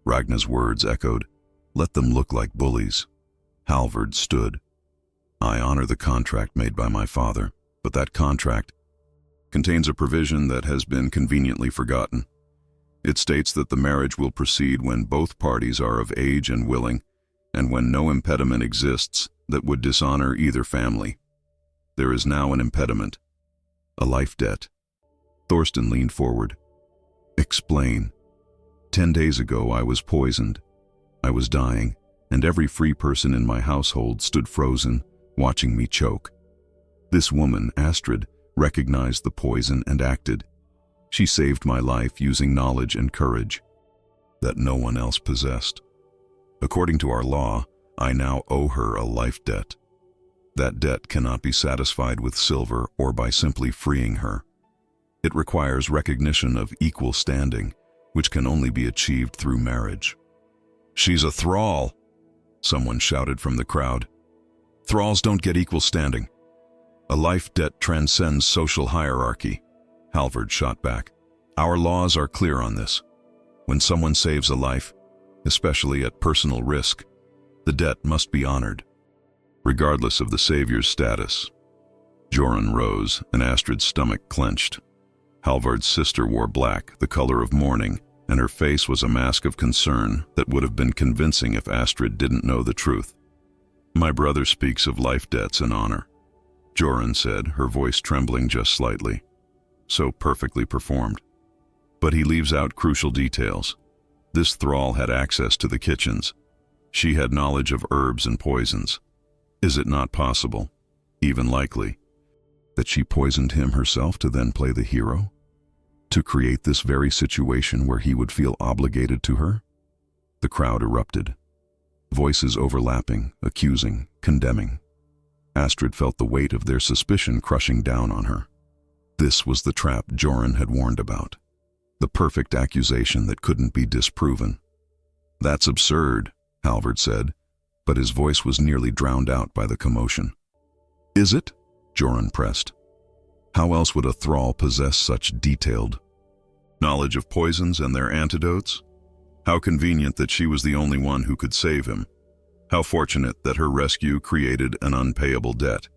Ragna's words echoed, "Let them look like bullies." Halvard stood. "I honor the contract made by my father, but that contract contains a provision that has been conveniently forgotten. It states that the marriage will proceed when both parties are of age and willing, and when no impediment exists that would dishonor either family. There is now an impediment, a life debt." Thorsten leaned forward. "Explain." 10 days ago I was poisoned. I was dying, and every free person in my household stood frozen, watching me choke. This woman, Astrid, recognized the poison and acted. She saved my life using knowledge and courage that no one else possessed. According to our law, I now owe her a life debt. That debt cannot be satisfied with silver or by simply freeing her. It requires recognition of equal standing, which can only be achieved through marriage. "She's a thrall," someone shouted from the crowd. "Thralls don't get equal standing. A life debt transcends social hierarchy," Halvard shot back. "Our laws are clear on this. When someone saves a life, especially at personal risk, the debt must be honored, regardless of the savior's status." Joran rose, and Astrid's stomach clenched. Halvard's sister wore black, the color of mourning, and her face was a mask of concern that would have been convincing if Astrid didn't know the truth. "My brother speaks of life debts and honor," Joran said, her voice trembling just slightly. So perfectly performed. "But he leaves out crucial details. This thrall had access to the kitchens. She had knowledge of herbs and poisons. Is it not possible, even likely, that she poisoned him herself to then play the hero? To create this very situation where he would feel obligated to her?" The crowd erupted. Voices overlapping, accusing, condemning. Astrid felt the weight of their suspicion crushing down on her. This was the trap Joran had warned about. The perfect accusation that couldn't be disproven. "That's absurd," Halvard said, but his voice was nearly drowned out by the commotion. "Is it?" Joran pressed. "How else would a thrall possess such detailed knowledge of poisons and their antidotes? How convenient that she was the only one who could save him. How fortunate that her rescue created an unpayable debt."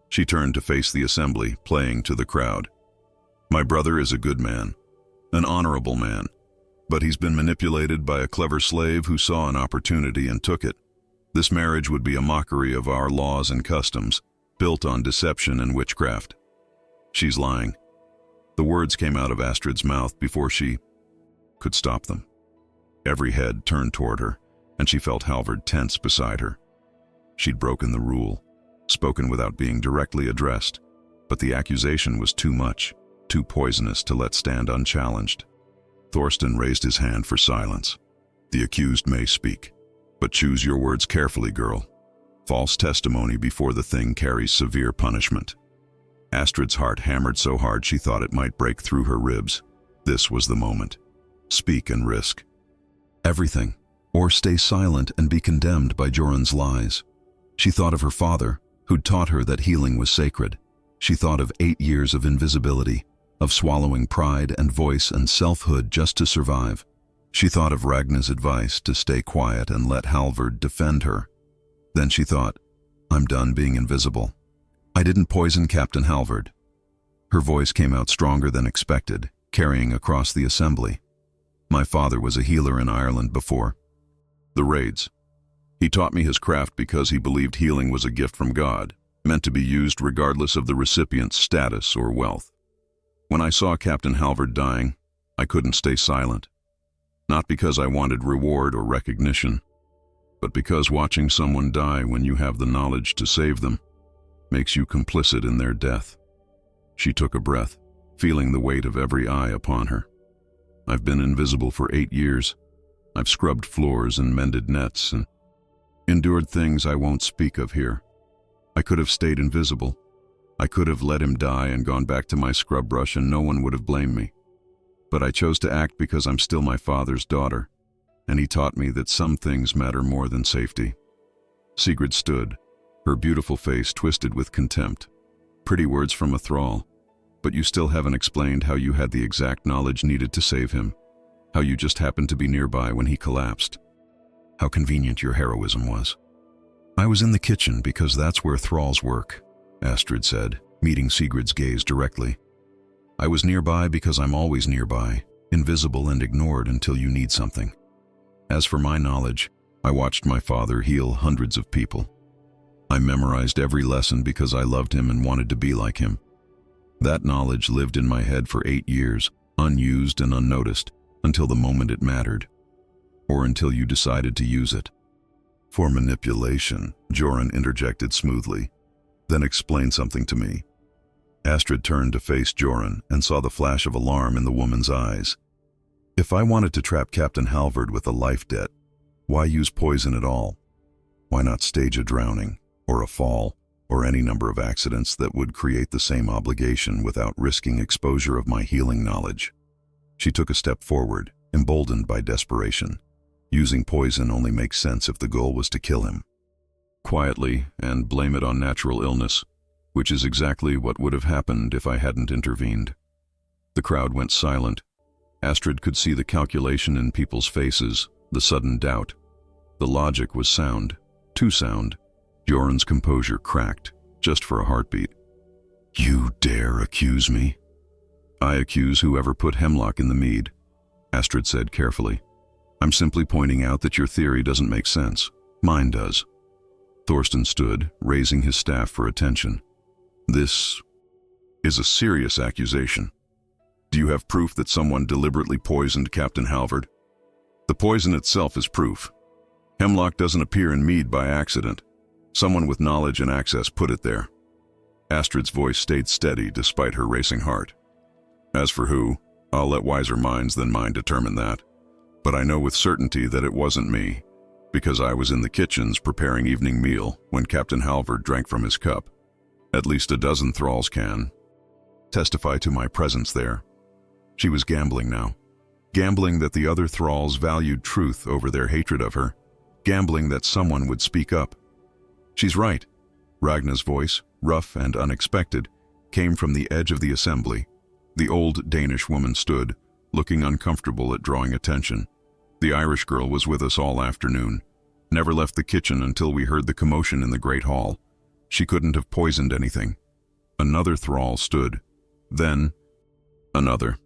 She turned to face the assembly, playing to the crowd. "My brother is a good man, an honorable man, but he's been manipulated by a clever slave who saw an opportunity and took it. This marriage would be a mockery of our laws and customs, built on deception and witchcraft." "She's lying." The words came out of Astrid's mouth before she could stop them. Every head turned toward her, and she felt Halvard tense beside her. She'd broken the rule, spoken without being directly addressed, but the accusation was too much, too poisonous to let stand unchallenged. Thorsten raised his hand for silence. "The accused may speak, but choose your words carefully, girl. False testimony before the thing carries severe punishment." Astrid's heart hammered so hard she thought it might break through her ribs. This was the moment. Speak and risk everything, or stay silent and be condemned by Joran's lies. She thought of her father, who'd taught her that healing was sacred. She thought of 8 years of invisibility, of swallowing pride and voice and selfhood just to survive. She thought of Ragna's advice to stay quiet and let Halvard defend her. Then she thought, "I'm done being invisible. I didn't poison Captain Halvard." Her voice came out stronger than expected, carrying across the assembly. "My father was a healer in Ireland before the raids. He taught me his craft because he believed healing was a gift from God, meant to be used regardless of the recipient's status or wealth. When I saw Captain Halvard dying, I couldn't stay silent. Not because I wanted reward or recognition, but because watching someone die when you have the knowledge to save them makes you complicit in their death." She took a breath, feeling the weight of every eye upon her. "I've been invisible for 8 years. I've scrubbed floors and mended nets and endured things I won't speak of here. I could have stayed invisible. I could have let him die and gone back to my scrub brush and no one would have blamed me. But I chose to act because I'm still my father's daughter, and he taught me that some things matter more than safety." Sigrid stood, her beautiful face twisted with contempt. Pretty words from a thrall, But you still haven't explained how you had the exact knowledge needed to save him, how you just happened to be nearby when he collapsed. How convenient your heroism was. I was in the kitchen because that's where thralls work, Astrid said, meeting Sigurd's gaze directly. I was nearby because I'm always nearby, invisible and ignored until you need something. As for my knowledge, I watched my father heal hundreds of people. I memorized every lesson because I loved him and wanted to be like him. That knowledge lived in my head for 8 years, unused and unnoticed, until the moment it mattered. Or until you decided to use it. For manipulation, Joran interjected smoothly. Then explain something to me. Astrid turned to face Joran and saw the flash of alarm in the woman's eyes. If I wanted to trap Captain Halvard with a life debt, why use poison at all? Why not stage a drowning, or a fall, or any number of accidents that would create the same obligation without risking exposure of my healing knowledge? She took a step forward, emboldened by desperation. Using poison only makes sense if the goal was to kill him. Quietly, and blame it on natural illness, which is exactly what would have happened if I hadn't intervened. The crowd went silent. Astrid could see the calculation in people's faces, the sudden doubt. The logic was sound, too sound. Joran's composure cracked, just for a heartbeat. You dare accuse me? I accuse whoever put hemlock in the mead, Astrid said carefully. I'm simply pointing out that your theory doesn't make sense. Mine does. Thorsten stood, raising his staff for attention. This is a serious accusation. Do you have proof that someone deliberately poisoned Captain Halvard? The poison itself is proof. Hemlock doesn't appear in mead by accident. Someone with knowledge and access put it there. Astrid's voice stayed steady despite her racing heart. As for who, I'll let wiser minds than mine determine that. But I know with certainty that it wasn't me, because I was in the kitchens preparing evening meal when Captain Halvard drank from his cup. At least a dozen thralls can testify to my presence there. She was gambling now. Gambling that the other thralls valued truth over their hatred of her. Gambling that someone would speak up. She's right. Ragna's voice, rough and unexpected, came from the edge of the assembly. The old Danish woman stood, looking uncomfortable at drawing attention. The Irish girl was with us all afternoon. Never left the kitchen until we heard the commotion in the great hall. She couldn't have poisoned anything. Another thrall stood. Then, another.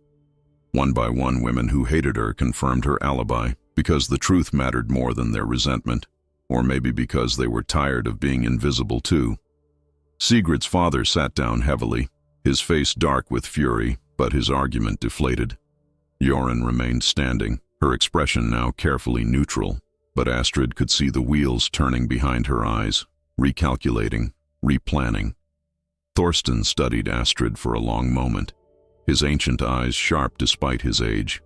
One by one, women who hated her confirmed her alibi, because the truth mattered more than their resentment, or maybe because they were tired of being invisible too. Sigurd's father sat down heavily, his face dark with fury, but his argument deflated. Joran remained standing, her expression now carefully neutral, but Astrid could see the wheels turning behind her eyes, recalculating, replanning. Thorsten studied Astrid for a long moment, his ancient eyes sharp despite his age.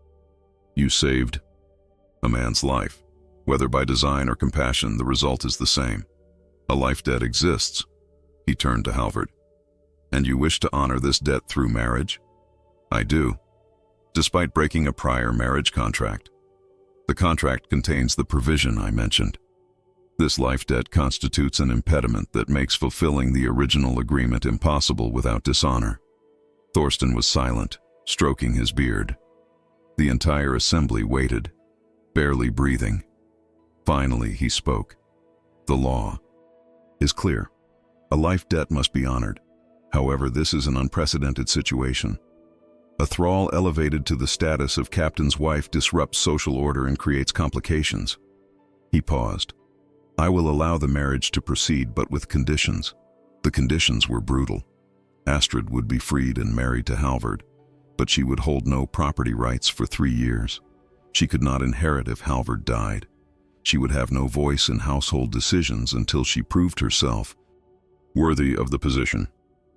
You saved a man's life. Whether by design or compassion, the result is the same. A life debt exists. He turned to Halvard. And you wish to honor this debt through marriage? I do. Despite breaking a prior marriage contract. The contract contains the provision I mentioned. This life debt constitutes an impediment that makes fulfilling the original agreement impossible without dishonor. Thorsten was silent, stroking his beard. The entire assembly waited, barely breathing. Finally, he spoke. The law is clear. A life debt must be honored. However, this is an unprecedented situation. A thrall elevated to the status of captain's wife disrupts social order and creates complications. He paused. I will allow the marriage to proceed, but with conditions. The conditions were brutal. Astrid would be freed and married to Halvard, but she would hold no property rights for 3 years. She could not inherit if Halvard died. She would have no voice in household decisions until she proved herself worthy of the position.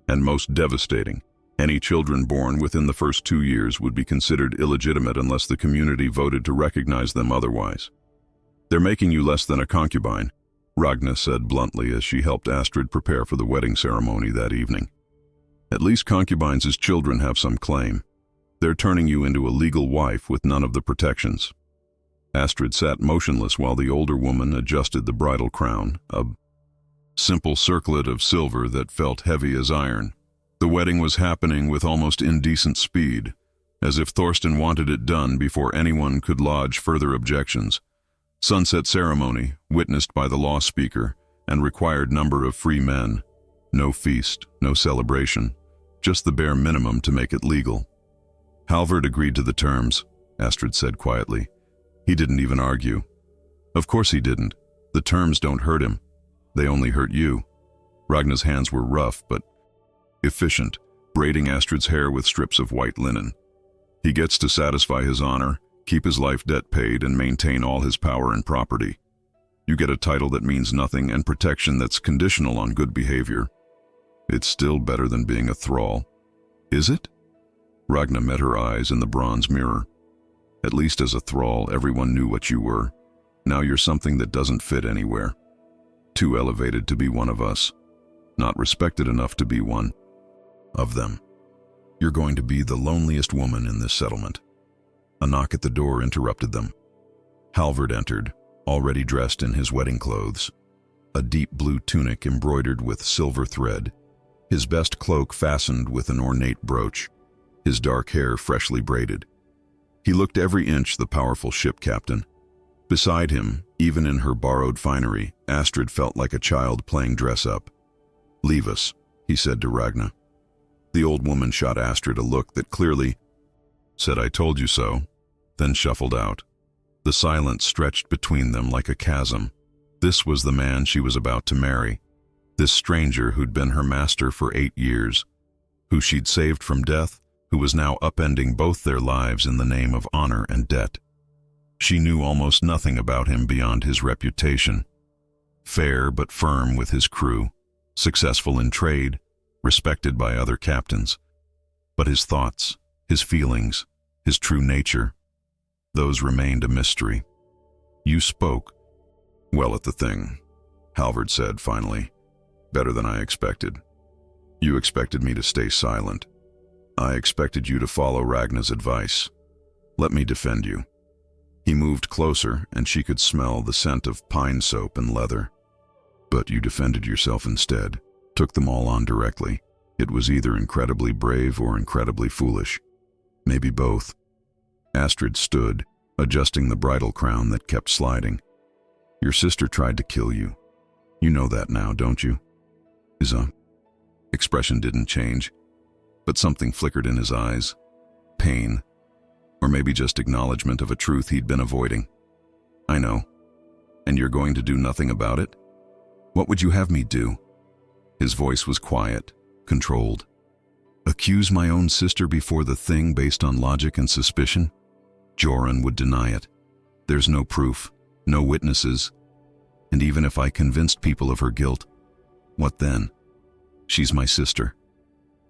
And most devastating, any children born within the first 2 years would be considered illegitimate unless the community voted to recognize them otherwise. They're making you less than a concubine, Ragna said bluntly as she helped Astrid prepare for the wedding ceremony that evening. At least concubines' children have some claim. They're turning you into a legal wife with none of the protections. Astrid sat motionless while the older woman adjusted the bridal crown, a simple circlet of silver that felt heavy as iron. The wedding was happening with almost indecent speed, as if Thorsten wanted it done before anyone could lodge further objections. Sunset ceremony, witnessed by the law speaker, and required number of free men. No feast, no celebration, just the bare minimum to make it legal. Halvard agreed to the terms, Astrid said quietly. He didn't even argue. Of course he didn't. The terms don't hurt him. They only hurt you. Ragna's hands were rough, but efficient, braiding Astrid's hair with strips of white linen. He gets to satisfy his honor, keep his life debt paid, and maintain all his power and property. You get a title that means nothing and protection that's conditional on good behavior. It's still better than being a thrall. Is it? Ragna met her eyes in the bronze mirror. At least as a thrall, everyone knew what you were. Now you're something that doesn't fit anywhere. Too elevated to be one of us. Not respected enough to be one of them. You're going to be the loneliest woman in this settlement. A knock at the door interrupted them. Halvard entered, already dressed in his wedding clothes. A deep blue tunic embroidered with silver thread, his best cloak fastened with an ornate brooch, his dark hair freshly braided. He looked every inch the powerful ship captain. Beside him, even in her borrowed finery, Astrid felt like a child playing dress-up. "Leave us," he said to Ragna. The old woman shot Astrid a look that clearly said, "I told you so," then shuffled out. The silence stretched between them like a chasm. This was the man she was about to marry. This stranger who'd been her master for 8 years, who she'd saved from death, who was now upending both their lives in the name of honor and debt. She knew almost nothing about him beyond his reputation. Fair but firm with his crew, successful in trade, respected by other captains. But his thoughts, his feelings, his true nature, those remained a mystery. "You spoke well at the thing," Halvard said finally. "Better than I expected. You expected me to stay silent. I expected you to follow Ragna's advice. Let me defend you." He moved closer, and she could smell the scent of pine soap and leather. "But you defended yourself instead, took them all on directly. It was either incredibly brave or incredibly foolish. Maybe both." Astrid stood, adjusting the bridal crown that kept sliding. "Your sister tried to kill you. You know that now, don't you?" His expression didn't change, but something flickered in his eyes. Pain, or maybe just acknowledgement of a truth he'd been avoiding. "I know. And you're going to do nothing about it? What would you have me do?" His voice was quiet, controlled. "Accuse my own sister before the thing based on logic and suspicion? Joran would deny it. There's no proof, no witnesses. And even if I convinced people of her guilt, what then? She's my sister.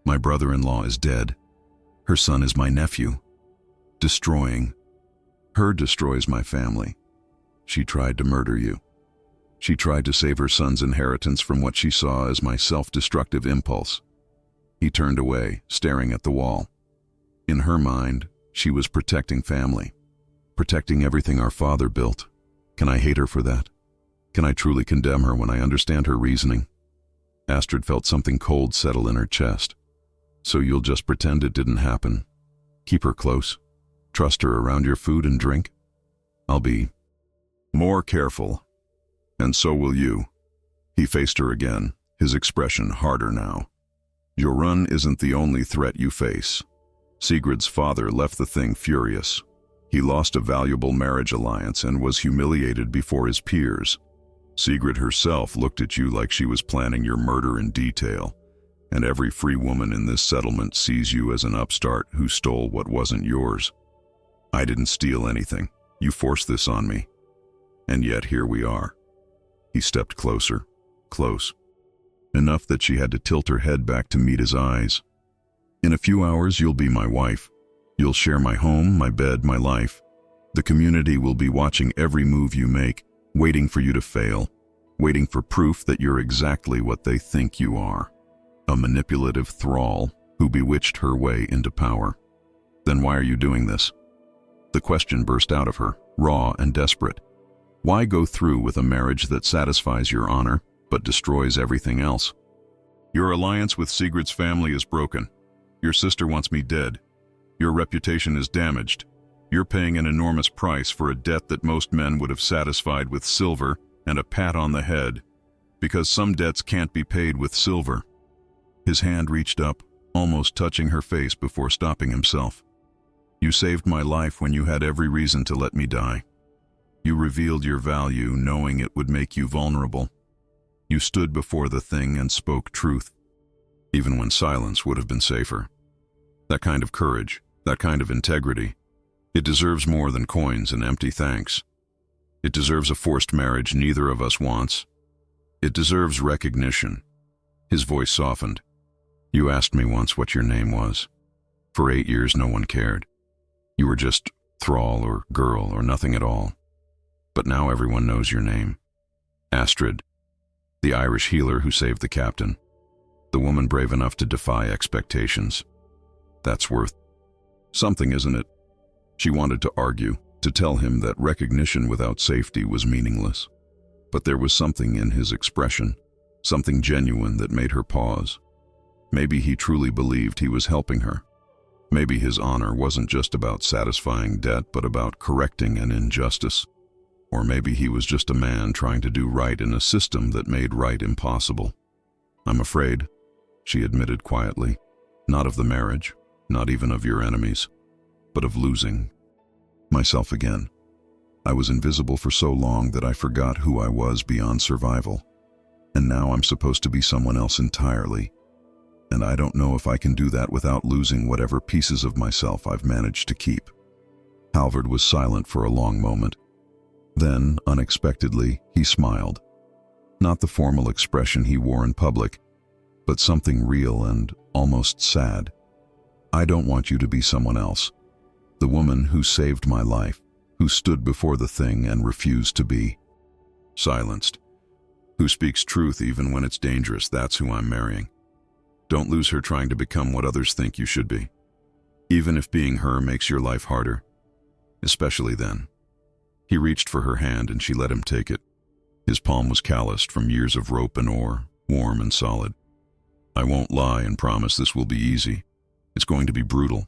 My brother-in-law is dead. Her son is my nephew. Destroying her destroys my family. She tried to murder you. She tried to save her son's inheritance from what she saw as my self-destructive impulse." He turned away, staring at the wall. In her mind, she was protecting family, protecting everything our father built. Can I hate her for that? Can I truly condemn her when I understand her reasoning? Astrid felt something cold settle in her chest. "So you'll just pretend it didn't happen? Keep her close? Trust her around your food and drink? I'll be more careful. And so will you." He faced her again, his expression harder now. "Joran isn't the only threat you face. Sigurd's father left the thing furious. He lost a valuable marriage alliance and was humiliated before his peers. Sigrid herself looked at you like she was planning your murder in detail, and every free woman in this settlement sees you as an upstart who stole what wasn't yours. I didn't steal anything. You forced this on me. And yet here we are." He stepped closer, close, enough that she had to tilt her head back to meet his eyes. "In a few hours, you'll be my wife. You'll share my home, my bed, my life. The community will be watching every move you make, waiting for you to fail, waiting for proof that you're exactly what they think you are. A manipulative thrall who bewitched her way into power. Then why are you doing this?" The question burst out of her, raw and desperate. Why go through with a marriage that satisfies your honor, but destroys everything else? Your alliance with Sigurd's family is broken. Your sister wants me dead. Your reputation is damaged. You're paying an enormous price for a debt that most men would have satisfied with silver and a pat on the head, because some debts can't be paid with silver." His hand reached up, almost touching her face before stopping himself. "You saved my life when you had every reason to let me die. You revealed your value knowing it would make you vulnerable. You stood before the thing and spoke truth, even when silence would have been safer. That kind of courage, that kind of integrity, it deserves more than coins and empty thanks. It deserves a forced marriage neither of us wants. It deserves recognition." His voice softened. "You asked me once what your name was. For 8 years no one cared. You were just thrall or girl or nothing at all. But now everyone knows your name. Astrid, the Irish healer who saved the captain. The woman brave enough to defy expectations. That's worth something, isn't it?" She wanted to argue, to tell him that recognition without safety was meaningless. But there was something in his expression, something genuine that made her pause. Maybe he truly believed he was helping her. Maybe his honor wasn't just about satisfying debt, but about correcting an injustice. Or maybe he was just a man trying to do right in a system that made right impossible. "I'm afraid," she admitted quietly, "not of the marriage, not even of your enemies, but of losing myself again. I was invisible for so long that I forgot who I was beyond survival. And now I'm supposed to be someone else entirely. And I don't know if I can do that without losing whatever pieces of myself I've managed to keep." Halvard was silent for a long moment. Then, unexpectedly, he smiled. Not the formal expression he wore in public, but something real and almost sad. "I don't want you to be someone else. The woman who saved my life, who stood before the thing and refused to be silenced. Who speaks truth even when it's dangerous, that's who I'm marrying. Don't lose her trying to become what others think you should be. Even if being her makes your life harder. Especially then." He reached for her hand and she let him take it. His palm was calloused from years of rope and oar, warm and solid. "I won't lie and promise this will be easy. It's going to be brutal.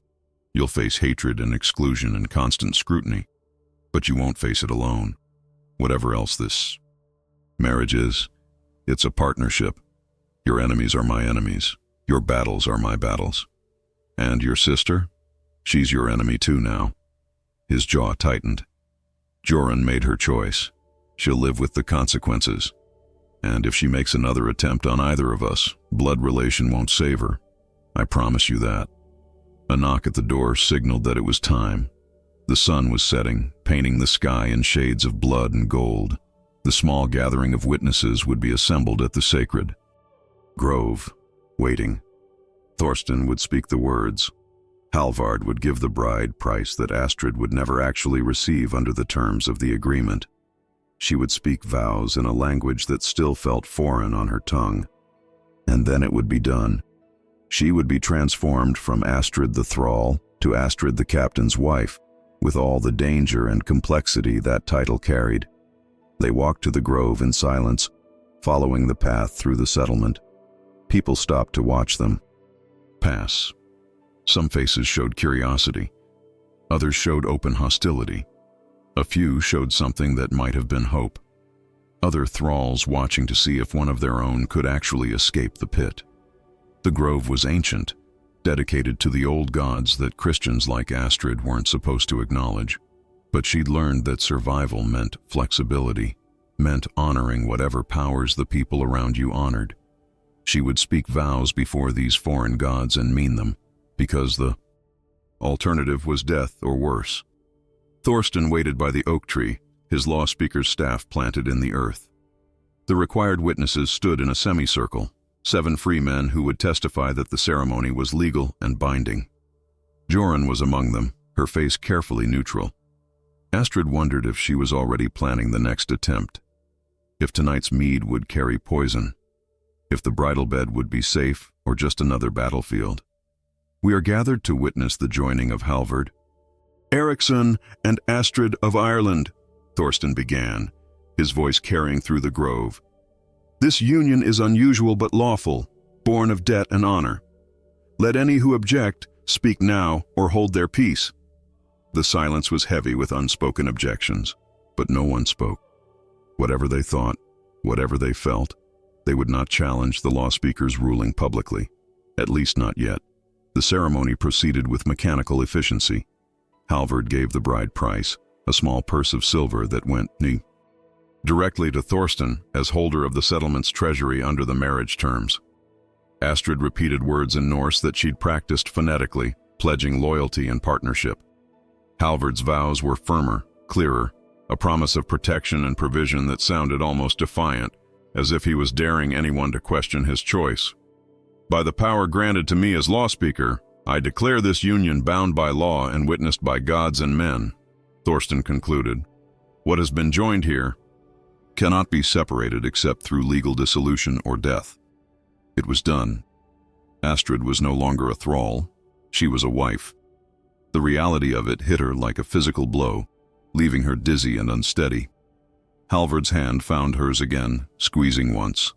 You'll face hatred and exclusion and constant scrutiny. But you won't face it alone. Whatever else this marriage is, it's a partnership. Your enemies are my enemies. Your battles are my battles. And your sister? She's your enemy too now." His jaw tightened. "Joran made her choice. She'll live with the consequences. And if she makes another attempt on either of us, blood relation won't save her. I promise you that." A knock at the door signaled that it was time. The sun was setting, painting the sky in shades of blood and gold. The small gathering of witnesses would be assembled at the sacred grove, waiting. Thorsten would speak the words. Halvard would give the bride price that Astrid would never actually receive under the terms of the agreement. She would speak vows in a language that still felt foreign on her tongue. And then it would be done. She would be transformed from Astrid the thrall to Astrid the captain's wife, with all the danger and complexity that title carried. They walked to the grove in silence, following the path through the settlement. People stopped to watch them pass. Some faces showed curiosity. Others showed open hostility. A few showed something that might have been hope. Other thralls watching to see if one of their own could actually escape the pit. The grove was ancient, dedicated to the old gods that Christians like Astrid weren't supposed to acknowledge. But she'd learned that survival meant flexibility, meant honoring whatever powers the people around you honored. She would speak vows before these foreign gods and mean them, because the alternative was death or worse. Thorsten waited by the oak tree, his law speaker's staff planted in the earth. The required witnesses stood in a semicircle, 7 free men who would testify that the ceremony was legal and binding. Joran was among them, her face carefully neutral. Astrid wondered if she was already planning the next attempt. If tonight's mead would carry poison. If the bridal bed would be safe or just another battlefield. "We are gathered to witness the joining of Halvard, Eriksson, and Astrid of Ireland," Thorsten began, his voice carrying through the grove. "This union is unusual but lawful, born of debt and honor. Let any who object speak now or hold their peace." The silence was heavy with unspoken objections, but no one spoke. Whatever they thought, whatever they felt, they would not challenge the law speaker's ruling publicly, at least not yet. The ceremony proceeded with mechanical efficiency. Halvard gave the bride price, a small purse of silver that went directly to Thorsten as holder of the settlement's treasury under the marriage terms. Astrid repeated words in Norse that she'd practiced phonetically, pledging loyalty and partnership. Halvard's vows were firmer, clearer, a promise of protection and provision that sounded almost defiant, as if he was daring anyone to question his choice. "By the power granted to me as law speaker, I declare this union bound by law and witnessed by gods and men," Thorsten concluded. "What has been joined here cannot be separated except through legal dissolution or death." It was done. Astrid was no longer a thrall. She was a wife. The reality of it hit her like a physical blow, leaving her dizzy and unsteady. Halvard's hand found hers again, squeezing once.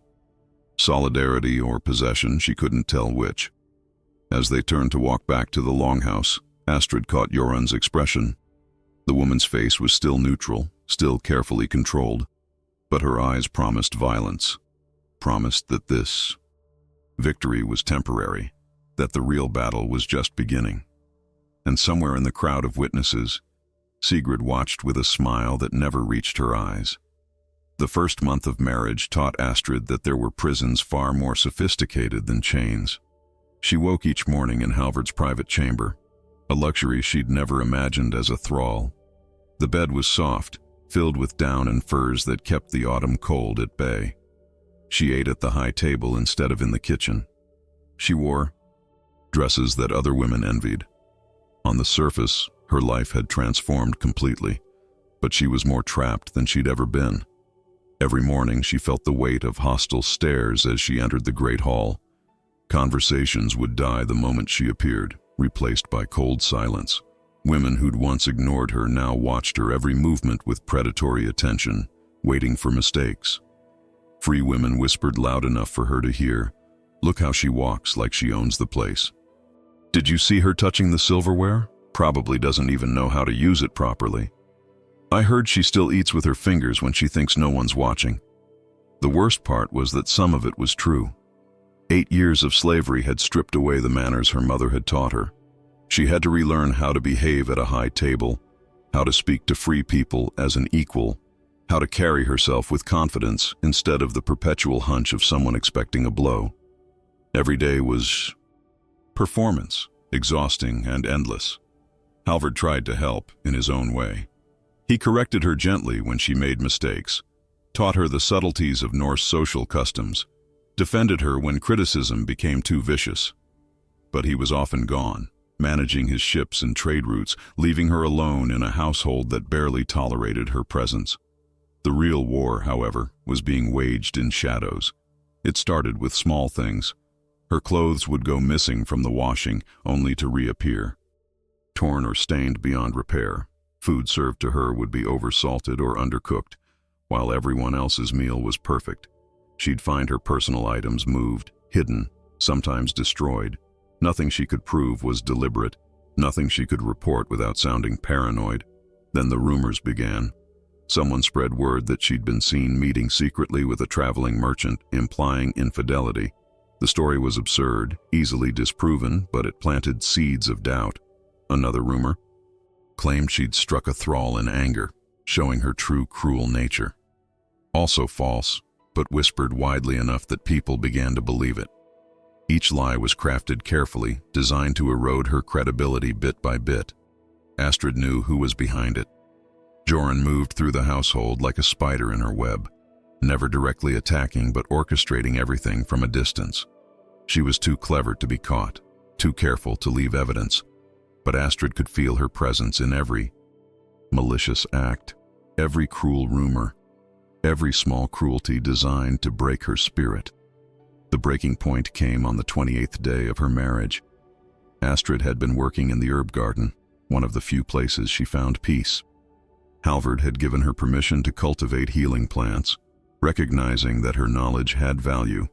Solidarity or possession, she couldn't tell which. As they turned to walk back to the longhouse, Astrid caught Jorun's expression. The woman's face was still neutral, still carefully controlled, but her eyes promised violence, promised that this victory was temporary, that the real battle was just beginning. And somewhere in the crowd of witnesses, Sigrid watched with a smile that never reached her eyes. The first month of marriage taught Astrid that there were prisons far more sophisticated than chains. She woke each morning in Halvard's private chamber, a luxury she'd never imagined as a thrall. The bed was soft, filled with down and furs that kept the autumn cold at bay. She ate at the high table instead of in the kitchen. She wore dresses that other women envied. On the surface, her life had transformed completely, but she was more trapped than she'd ever been. Every morning she felt the weight of hostile stares as she entered the great hall. Conversations would die the moment she appeared, replaced by cold silence. Women who'd once ignored her now watched her every movement with predatory attention, waiting for mistakes. Free women whispered loud enough for her to hear, "Look how she walks, like she owns the place. Did you see her touching the silverware? Probably doesn't even know how to use it properly. I heard she still eats with her fingers when she thinks no one's watching." The worst part was that some of it was true. 8 years of slavery had stripped away the manners her mother had taught her. She had to relearn how to behave at a high table, how to speak to free people as an equal, how to carry herself with confidence instead of the perpetual hunch of someone expecting a blow. Every day was performance, exhausting and endless. Halvard tried to help in his own way. He corrected her gently when she made mistakes, taught her the subtleties of Norse social customs, defended her when criticism became too vicious. But he was often gone, managing his ships and trade routes, leaving her alone in a household that barely tolerated her presence. The real war, however, was being waged in shadows. It started with small things. Her clothes would go missing from the washing, only to reappear, torn or stained beyond repair. Food served to her would be oversalted or undercooked, while everyone else's meal was perfect. She'd find her personal items moved, hidden, sometimes destroyed. Nothing she could prove was deliberate, nothing she could report without sounding paranoid. Then the rumors began. Someone spread word that she'd been seen meeting secretly with a traveling merchant, implying infidelity. The story was absurd, easily disproven, but it planted seeds of doubt. Another rumor claimed she'd struck a thrall in anger, showing her true cruel nature. Also false, but whispered widely enough that people began to believe it. Each lie was crafted carefully, designed to erode her credibility bit by bit. Astrid knew who was behind it. Jorun moved through the household like a spider in her web, never directly attacking but orchestrating everything from a distance. She was too clever to be caught, too careful to leave evidence, but Astrid could feel her presence in every malicious act, every cruel rumor, every small cruelty designed to break her spirit. The breaking point came on the 28th day of her marriage. Astrid had been working in the herb garden, one of the few places she found peace. Halvard had given her permission to cultivate healing plants, recognizing that her knowledge had value.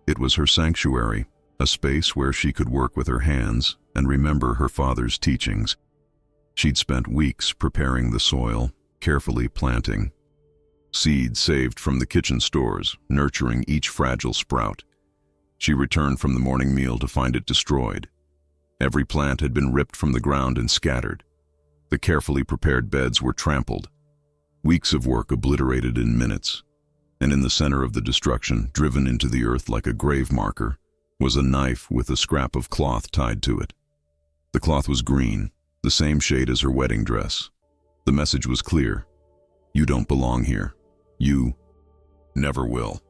It was her sanctuary, a space where she could work with her hands and remember her father's teachings. She'd spent weeks preparing the soil, carefully planting. Seeds saved from the kitchen stores, nurturing each fragile sprout. She returned from the morning meal to find it destroyed. Every plant had been ripped from the ground and scattered. The carefully prepared beds were trampled. Weeks of work obliterated in minutes. And in the center of the destruction, driven into the earth like a grave marker, was a knife with a scrap of cloth tied to it. The cloth was green, the same shade as her wedding dress. The message was clear. You don't belong here. You never will.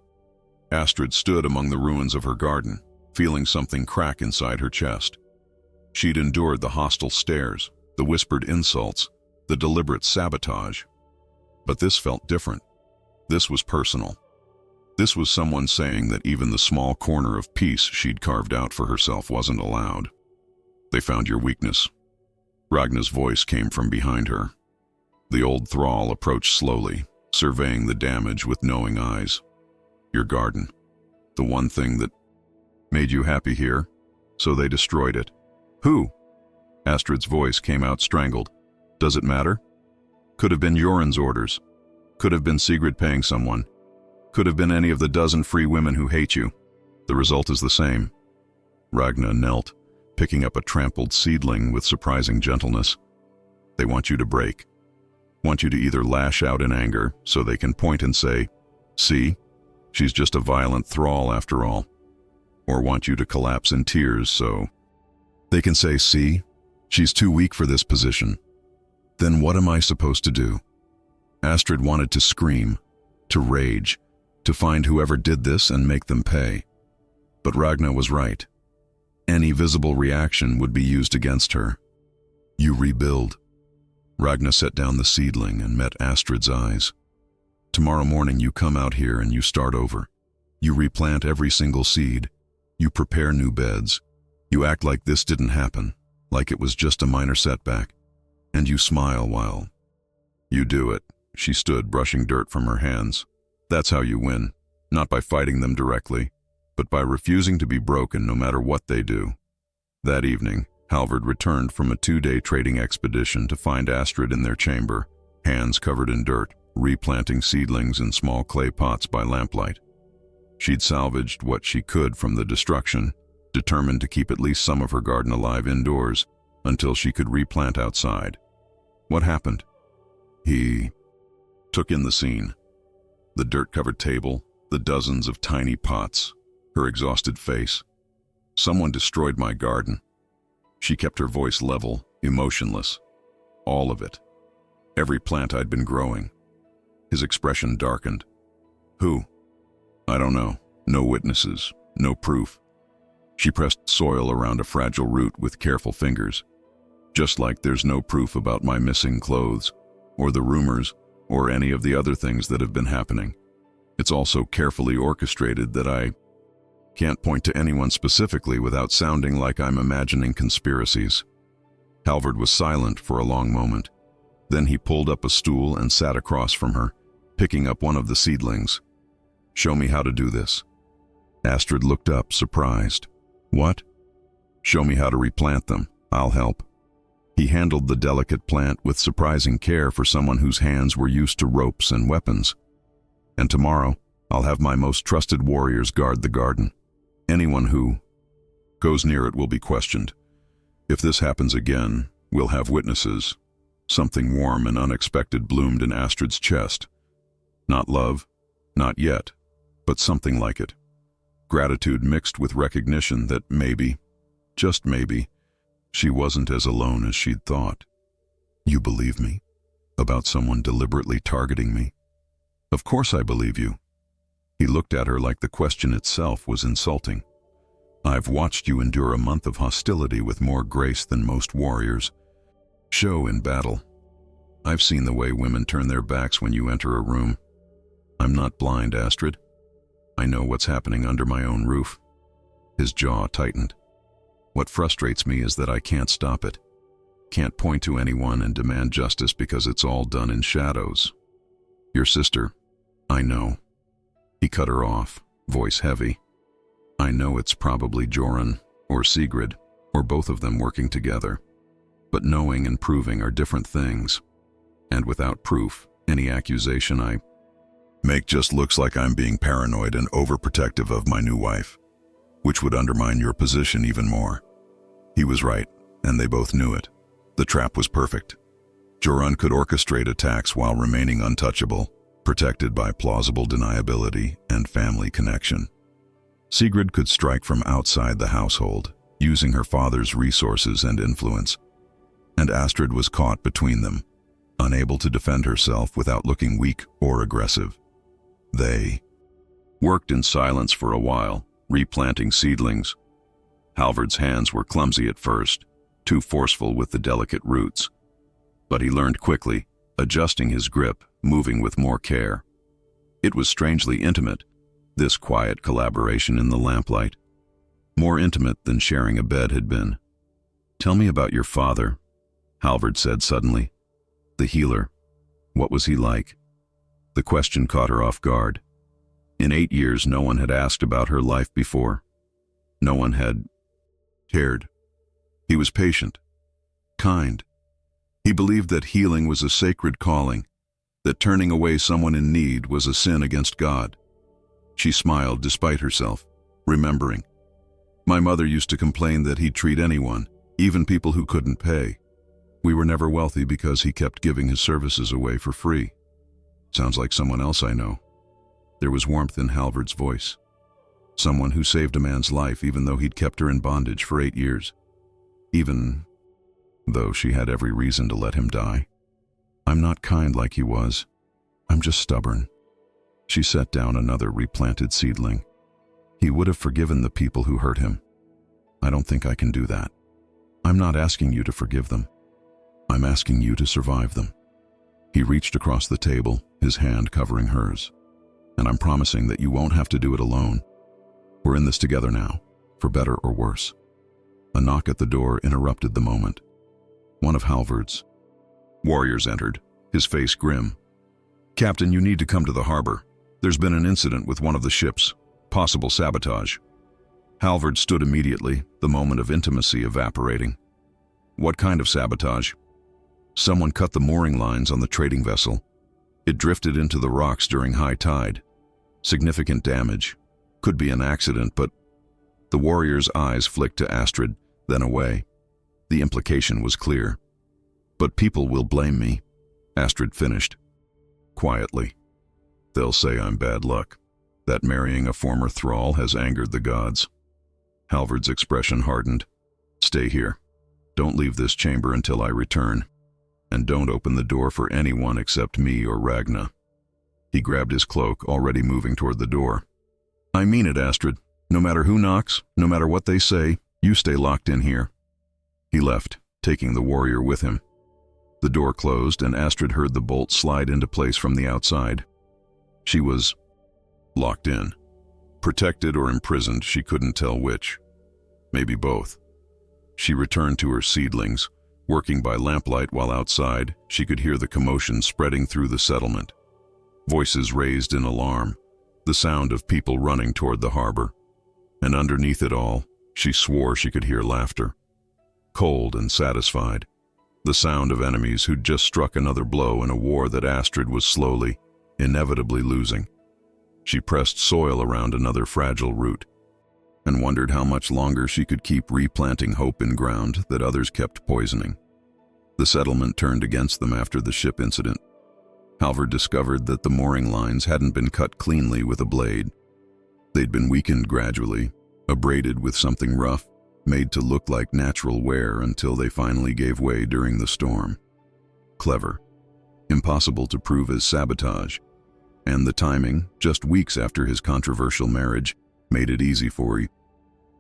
Astrid stood among the ruins of her garden, feeling something crack inside her chest. She'd endured the hostile stares, the whispered insults, the deliberate sabotage. But this felt different. This was personal. This was someone saying that even the small corner of peace she'd carved out for herself wasn't allowed. They found your weakness. Ragna's voice came from behind her. The old thrall approached slowly, surveying the damage with knowing eyes. Your garden. The one thing that made you happy here, so they destroyed it. Who? Astrid's voice came out strangled. Does it matter? Could have been Joran's orders. Could have been Sigrid paying someone. Could have been any of the dozen free women who hate you. The result is the same. Ragna knelt, picking up a trampled seedling with surprising gentleness. They want you to break. Want you to either lash out in anger so they can point and say, see, she's just a violent thrall after all. Or want you to collapse in tears so they can say, see, she's too weak for this position. Then what am I supposed to do? Astrid wanted to scream, to rage, to find whoever did this and make them pay. But Ragna was right. Any visible reaction would be used against her. You rebuild. Ragna set down the seedling and met Astrid's eyes. Tomorrow morning you come out here and you start over. You replant every single seed. You prepare new beds. You act like this didn't happen, like it was just a minor setback. And you smile while you do it. She stood, brushing dirt from her hands. That's how you win, not by fighting them directly, but by refusing to be broken no matter what they do. That evening, Halvard returned from a 2-day trading expedition to find Astrid in their chamber, hands covered in dirt, replanting seedlings in small clay pots by lamplight. She'd salvaged what she could from the destruction, determined to keep at least some of her garden alive indoors until she could replant outside. What happened? He took in the scene. The dirt-covered table, the dozens of tiny pots, her exhausted face. Someone destroyed my garden. She kept her voice level, emotionless. All of it. Every plant I'd been growing. His expression darkened. Who? I don't know. No witnesses. No proof. She pressed soil around a fragile root with careful fingers. Just like there's no proof about my missing clothes, or the rumors, or any of the other things that have been happening. It's all so carefully orchestrated that I can't point to anyone specifically without sounding like I'm imagining conspiracies. Halvard was silent for a long moment. Then he pulled up a stool and sat across from her, picking up one of the seedlings. Show me how to do this. Astrid looked up, surprised. What? Show me how to replant them. I'll help. He handled the delicate plant with surprising care for someone whose hands were used to ropes and weapons. And tomorrow, I'll have my most trusted warriors guard the garden. Anyone who goes near it will be questioned. If this happens again, we'll have witnesses. Something warm and unexpected bloomed in Astrid's chest. Not love, not yet, but something like it. Gratitude mixed with recognition that maybe, just maybe, she wasn't as alone as she'd thought. You believe me? About someone deliberately targeting me? Of course I believe you. He looked at her like the question itself was insulting. I've watched you endure a month of hostility with more grace than most warriors show in battle. I've seen the way women turn their backs when you enter a room. I'm not blind, Astrid. I know what's happening under my own roof. His jaw tightened. What frustrates me is that I can't stop it. Can't point to anyone and demand justice because it's all done in shadows. Your sister, I know. He cut her off, voice heavy. I know it's probably Joran or Sigrid, or both of them working together. But knowing and proving are different things. And without proof, any accusation I make just looks like I'm being paranoid and overprotective of my new wife, which would undermine your position even more. He was right, and they both knew it. The trap was perfect. Joran could orchestrate attacks while remaining untouchable, protected by plausible deniability and family connection. Sigrid could strike from outside the household, using her father's resources and influence. And Astrid was caught between them, unable to defend herself without looking weak or aggressive. They worked in silence for a while, replanting seedlings. Halvard's hands were clumsy at first, too forceful with the delicate roots. But he learned quickly, adjusting his grip, moving with more care. It was strangely intimate, this quiet collaboration in the lamplight. More intimate than sharing a bed had been. "Tell me about your father," Halvard said suddenly. "The healer. What was he like?" The question caught her off guard. In 8 years, no one had asked about her life before. No one had cared. He was patient, kind. He believed that healing was a sacred calling, that turning away someone in need was a sin against God. She smiled despite herself, remembering. "My mother used to complain that he'd treat anyone, even people who couldn't pay. We were never wealthy because he kept giving his services away for free." Sounds like someone else I know. There was warmth in Halvard's voice. Someone who saved a man's life even though he'd kept her in bondage for 8 years. Even though she had every reason to let him die. "I'm not kind like he was. I'm just stubborn." She set down another replanted seedling. "He would have forgiven the people who hurt him. I don't think I can do that. I'm not asking you to forgive them. I'm asking you to survive them." He reached across the table, his hand covering hers. "And I'm promising that you won't have to do it alone. We're in this together now, for better or worse." A knock at the door interrupted the moment. One of Halvard's warriors entered, his face grim. "Captain, you need to come to the harbor. There's been an incident with one of the ships. Possible sabotage." Halvard stood immediately, the moment of intimacy evaporating. "What kind of sabotage?" "Someone cut the mooring lines on the trading vessel. It drifted into the rocks during high tide. Significant damage. Could be an accident, but..." The warrior's eyes flicked to Astrid, then away. The implication was clear. "But people will blame me," Astrid finished. Quietly. "They'll say I'm bad luck. That marrying a former thrall has angered the gods." Halvard's expression hardened. "Stay here. Don't leave this chamber until I return. And don't open the door for anyone except me or Ragna." He grabbed his cloak, already moving toward the door. "I mean it, Astrid. No matter who knocks, no matter what they say, you stay locked in here." He left, taking the warrior with him. The door closed, and Astrid heard the bolt slide into place from the outside. She was locked in. Protected or imprisoned, she couldn't tell which. Maybe both. She returned to her seedlings, working by lamplight while outside she could hear the commotion spreading through the settlement. Voices raised in alarm, the sound of people running toward the harbor. And underneath it all, she swore she could hear laughter. Cold and satisfied. The sound of enemies who'd just struck another blow in a war that Astrid was slowly, inevitably losing. She pressed soil around another fragile root, and wondered how much longer she could keep replanting hope in ground that others kept poisoning. The settlement turned against them after the ship incident. Halvard discovered that the mooring lines hadn't been cut cleanly with a blade. They'd been weakened gradually, abraded with something rough, made to look like natural wear until they finally gave way during the storm. Clever. Impossible to prove as sabotage. And the timing, just weeks after his controversial marriage, made it easy for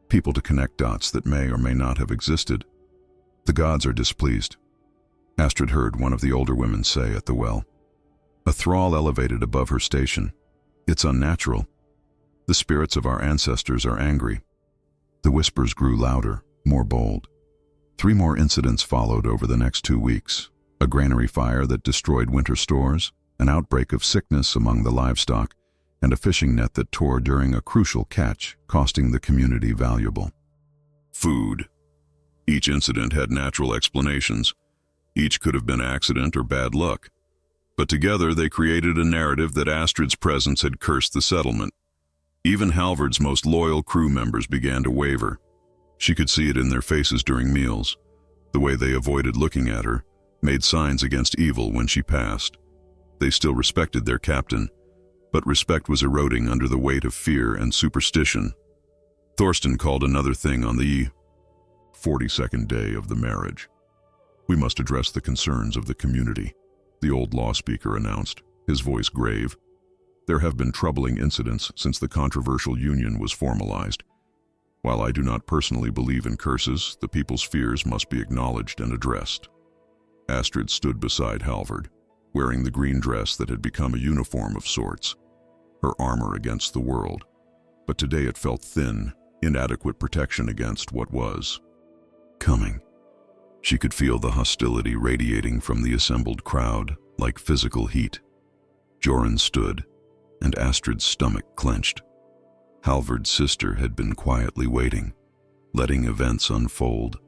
people to connect dots that may or may not have existed. "The gods are displeased," Astrid heard one of the older women say at the well. A thrall elevated above her station. "It's unnatural. The spirits of our ancestors are angry." The whispers grew louder, more bold. 3 more incidents followed over the next 2 weeks. A granary fire that destroyed winter stores, an outbreak of sickness among the livestock, and a fishing net that tore during a crucial catch, costing the community valuable. Food. Each incident had natural explanations. Each could have been accident or bad luck. But together they created a narrative that Astrid's presence had cursed the settlement. Even Halvard's most loyal crew members began to waver. She could see it in their faces during meals, the way they avoided looking at her, made signs against evil when she passed. They still respected their captain, but respect was eroding under the weight of fear and superstition. Thorsten called another thing on the 42nd day of the marriage. "We must address the concerns of the community," the old law speaker announced, his voice grave. "There have been troubling incidents since the controversial union was formalized. While I do not personally believe in curses, the people's fears must be acknowledged and addressed." Astrid stood beside Halvard, wearing the green dress that had become a uniform of sorts, her armor against the world. But today it felt thin, inadequate protection against what was coming. She could feel the hostility radiating from the assembled crowd, like physical heat. Joran stood, and Astrid's stomach clenched. Halvard's sister had been quietly waiting, letting events unfold,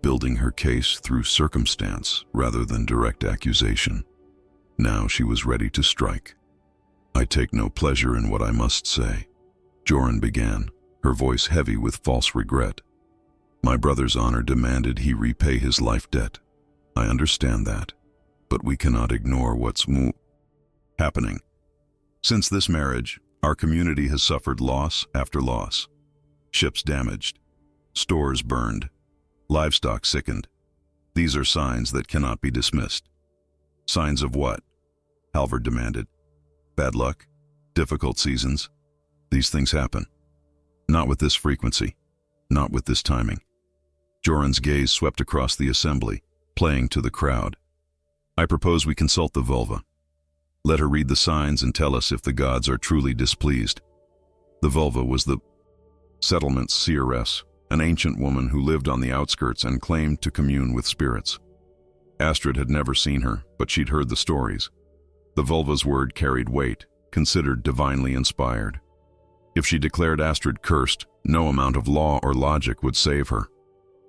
building her case through circumstance rather than direct accusation. Now she was ready to strike. "I take no pleasure in what I must say," Joran began, her voice heavy with false regret. "My brother's honor demanded he repay his life debt. I understand that, but we cannot ignore what's happening. Since this marriage, our community has suffered loss after loss. Ships damaged, stores burned, livestock sickened. These are signs that cannot be dismissed." "Signs of what?" Halvard demanded. "Bad luck? Difficult seasons? These things happen. Not with this frequency, not with this timing." Joran's gaze swept across the assembly, playing to the crowd. "I propose we consult the vulva. Let her read the signs and tell us if the gods are truly displeased." The vulva was the settlement's seeress, an ancient woman who lived on the outskirts and claimed to commune with spirits. Astrid had never seen her, but she'd heard the stories. The vulva's word carried weight, considered divinely inspired. If she declared Astrid cursed, no amount of law or logic would save her.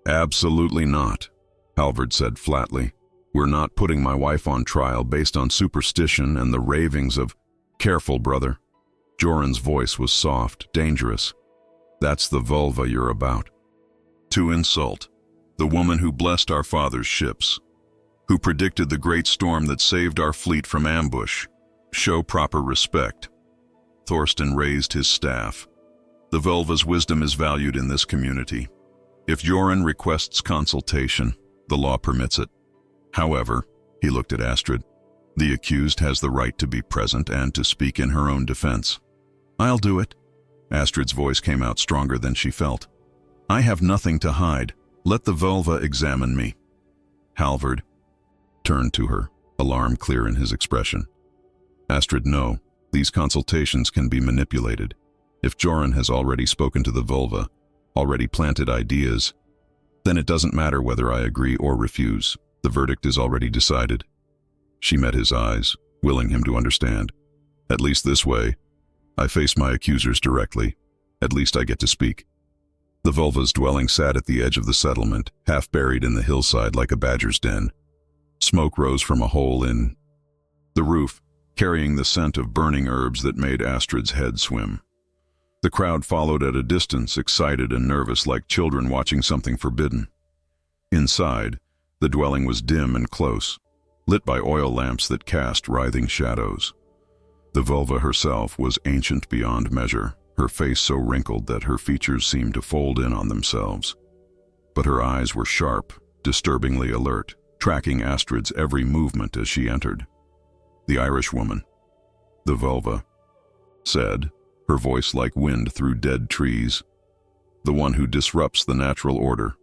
"Absolutely not," Halvard said flatly. "We're not putting my wife on trial based on superstition and the ravings of—" "Careful, brother." Joran's voice was soft, dangerous. "That's the vulva you're about. To insult the woman who blessed our father's ships, who predicted the great storm that saved our fleet from ambush. Show proper respect." Thorsten raised his staff. "The vulva's wisdom is valued in this community. If Joran requests consultation, the law permits it. However," he looked at Astrid, "the accused has the right to be present and to speak in her own defense." "I'll do it." Astrid's voice came out stronger than she felt. "I have nothing to hide. Let the vulva examine me." Halvard turned to her, alarm clear in his expression. "Astrid, no. These consultations can be manipulated. If Joran has already spoken to the vulva, already planted ideas, then it doesn't matter whether I agree or refuse. The verdict is already decided." She met his eyes, willing him to understand. "At least this way, I face my accusers directly. At least I get to speak." The vulva's dwelling sat at the edge of the settlement, half buried in the hillside like a badger's den. Smoke rose from a hole in the roof, carrying the scent of burning herbs that made Astrid's head swim. The crowd followed at a distance, excited and nervous like children watching something forbidden. Inside, the dwelling was dim and close, lit by oil lamps that cast writhing shadows. The vulva herself was ancient beyond measure, her face so wrinkled that her features seemed to fold in on themselves. But her eyes were sharp, disturbingly alert, tracking Astrid's every movement as she entered. "The Irish woman," the vulva said, her voice like wind through dead trees. "The one who disrupts the natural order."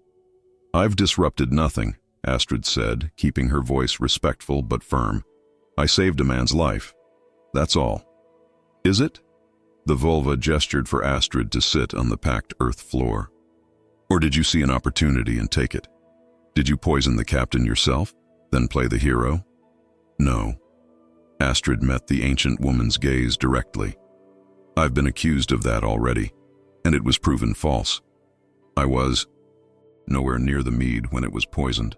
"I've disrupted nothing," Astrid said, keeping her voice respectful but firm. "I saved a man's life. That's all." "Is it?" The vulva gestured for Astrid to sit on the packed earth floor. "Or did you see an opportunity and take it? Did you poison the captain yourself, then play the hero?" "No." Astrid met the ancient woman's gaze directly. I've been accused of that already, and it was proven false. I was nowhere near the mead when it was poisoned.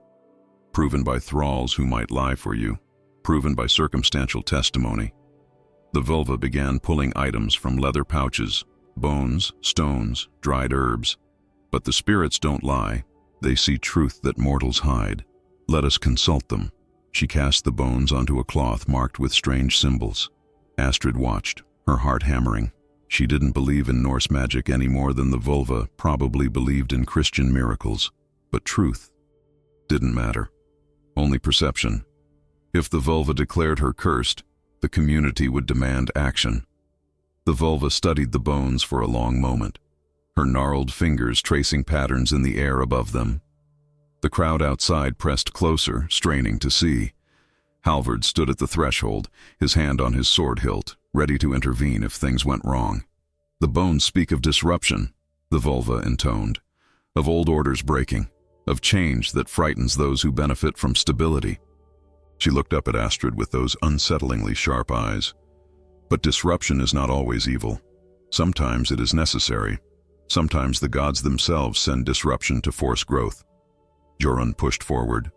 Proven by thralls who might lie for you. Proven by circumstantial testimony. The vulva began pulling items from leather pouches, bones, stones, dried herbs. But the spirits don't lie. They see truth that mortals hide. Let us consult them. She cast the bones onto a cloth marked with strange symbols. Astrid watched, her heart hammering. She didn't believe in Norse magic any more than the vulva probably believed in Christian miracles. But truth didn't matter. Only perception. If the vulva declared her cursed, the community would demand action. The vulva studied the bones for a long moment, her gnarled fingers tracing patterns in the air above them. The crowd outside pressed closer, straining to see. Halvard stood at the threshold, his hand on his sword hilt, ready to intervene if things went wrong. The bones speak of disruption, the vulva intoned, of old orders breaking, of change that frightens those who benefit from stability. She looked up at Astrid with those unsettlingly sharp eyes. But disruption is not always evil. Sometimes it is necessary. Sometimes the gods themselves send disruption to force growth. Jorunn pushed forward.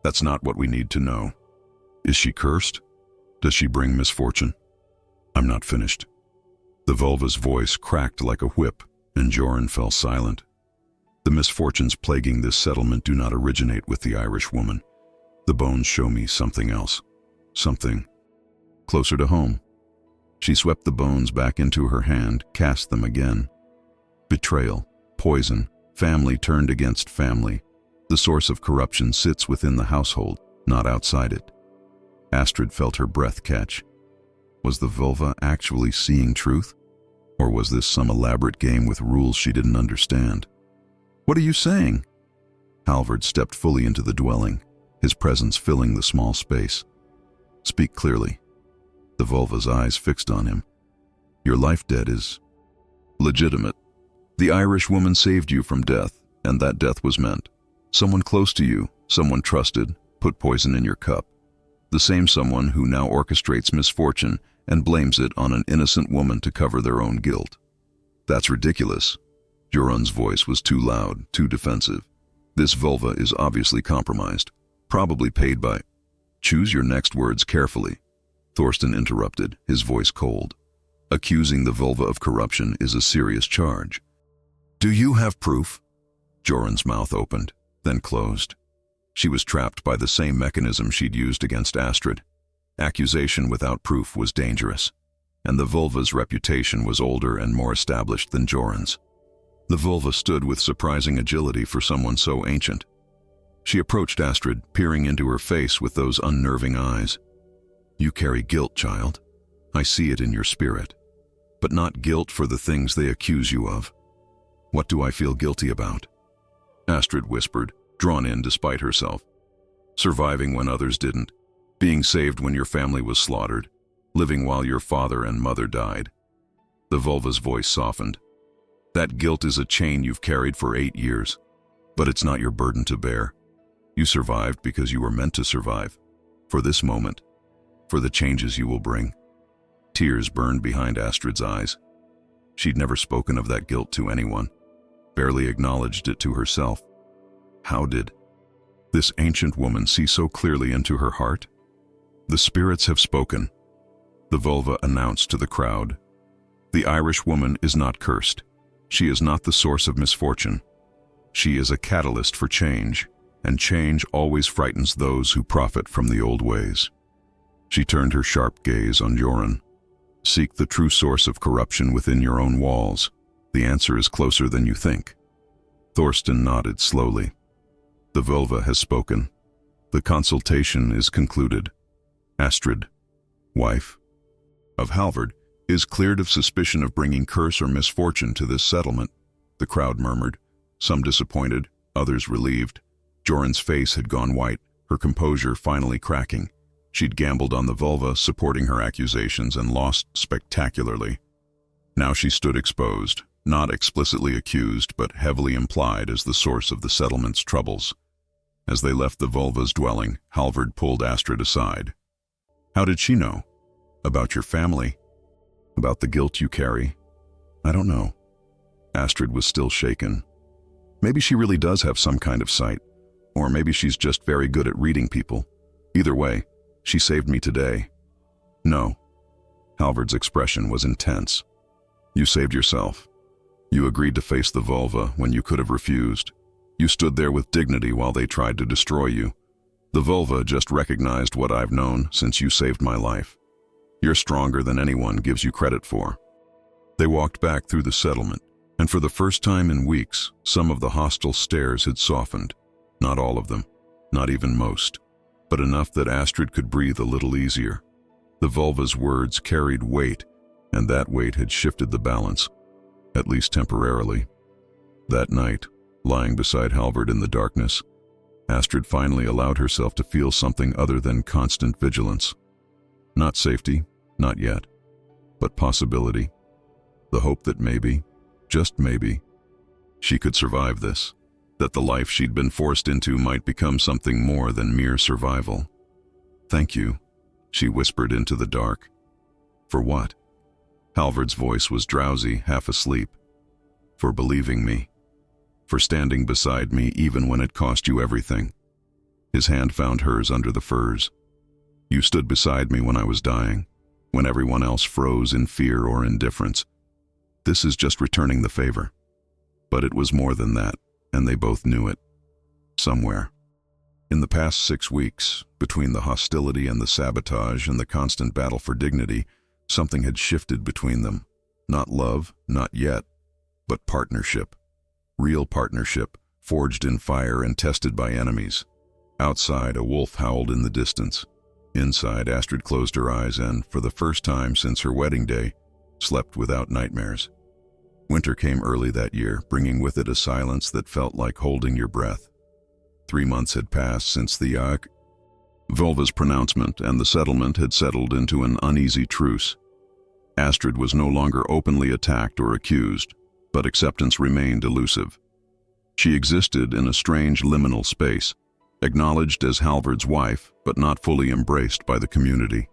That's not what we need to know. Is she cursed? Does she bring misfortune? I'm not finished. The vulva's voice cracked like a whip, and Jorunn fell silent. The misfortunes plaguing this settlement do not originate with the Irish woman. The bones show me something else. Something closer to home. She swept the bones back into her hand, cast them again. Betrayal, poison, family turned against family. The source of corruption sits within the household, not outside it. Astrid felt her breath catch. Was the vulva actually seeing truth? Or was this some elaborate game with rules she didn't understand? What are you saying? Halvard stepped fully into the dwelling, his presence filling the small space. Speak clearly. The vulva's eyes fixed on him. Your life debt is legitimate. The Irish woman saved you from death, and that death was meant. Someone close to you, someone trusted, put poison in your cup. The same someone who now orchestrates misfortune and blames it on an innocent woman to cover their own guilt. That's ridiculous. Jorunn's voice was too loud, too defensive. This vulva is obviously compromised, probably paid by... Choose your next words carefully. Thorsten interrupted, his voice cold. Accusing the vulva of corruption is a serious charge. Do you have proof? Jorunn's mouth opened, then closed. She was trapped by the same mechanism she'd used against Astrid. Accusation without proof was dangerous, and the vulva's reputation was older and more established than Jorunn's. The vulva stood with surprising agility for someone so ancient. She approached Astrid, peering into her face with those unnerving eyes. You carry guilt, child. I see it in your spirit. But not guilt for the things they accuse you of. What do I feel guilty about? Astrid whispered, drawn in despite herself. Surviving when others didn't. Being saved when your family was slaughtered. Living while your father and mother died. The vulva's voice softened. That guilt is a chain you've carried for 8 years. But it's not your burden to bear. You survived because you were meant to survive. For this moment. For the changes you will bring. Tears burned behind Astrid's eyes. She'd never spoken of that guilt to anyone. Barely acknowledged it to herself. How did this ancient woman see so clearly into her heart? The spirits have spoken, the vulva announced to the crowd. The Irish woman is not cursed. She is not the source of misfortune. She is a catalyst for change, and change always frightens those who profit from the old ways. She turned her sharp gaze on Jorunn. Seek the true source of corruption within your own walls. The answer is closer than you think. Thorsten nodded slowly. The vulva has spoken. The consultation is concluded. Astrid, wife of Halvard, is cleared of suspicion of bringing curse or misfortune to this settlement. The crowd murmured, some disappointed, others relieved. Jorunn's face had gone white, her composure finally cracking. She'd gambled on the vulva, supporting her accusations, and lost spectacularly. Now she stood exposed, not explicitly accused, but heavily implied as the source of the settlement's troubles. As they left the vulva's dwelling, Halvard pulled Astrid aside. How did she know? About your family? About the guilt you carry? I don't know. Astrid was still shaken. Maybe she really does have some kind of sight, or maybe she's just very good at reading people. Either way, she saved me today. No. Halvard's expression was intense. You saved yourself. You agreed to face the vulva when you could have refused. You stood there with dignity while they tried to destroy you. The vulva just recognized what I've known since you saved my life. You're stronger than anyone gives you credit for. They walked back through the settlement, and for the first time in weeks, some of the hostile stares had softened. Not all of them, not even most, but enough that Astrid could breathe a little easier. The vulva's words carried weight, and that weight had shifted the balance, at least temporarily. That night, lying beside Halvard in the darkness, Astrid finally allowed herself to feel something other than constant vigilance. Not safety, not yet, but possibility. The hope that maybe, just maybe, she could survive this, that the life she'd been forced into might become something more than mere survival. Thank you, she whispered into the dark. For what? Halvard's voice was drowsy, half asleep. For believing me. For standing beside me even when it cost you everything. His hand found hers under the furs. You stood beside me when I was dying, when everyone else froze in fear or indifference. This is just returning the favor. But it was more than that, and they both knew it. Somewhere. In the past 6 weeks, between the hostility and the sabotage and the constant battle for dignity, something had shifted between them. Not love, not yet, but partnership. Real partnership, forged in fire and tested by enemies. Outside, a wolf howled in the distance. Inside, Astrid closed her eyes and, for the first time since her wedding day, slept without nightmares. Winter came early that year, bringing with it a silence that felt like holding your breath. 3 months had passed since the vulva's pronouncement, and the settlement had settled into an uneasy truce. Astrid was no longer openly attacked or accused, but acceptance remained elusive. She existed in a strange liminal space, acknowledged as Halvard's wife, but not fully embraced by the community.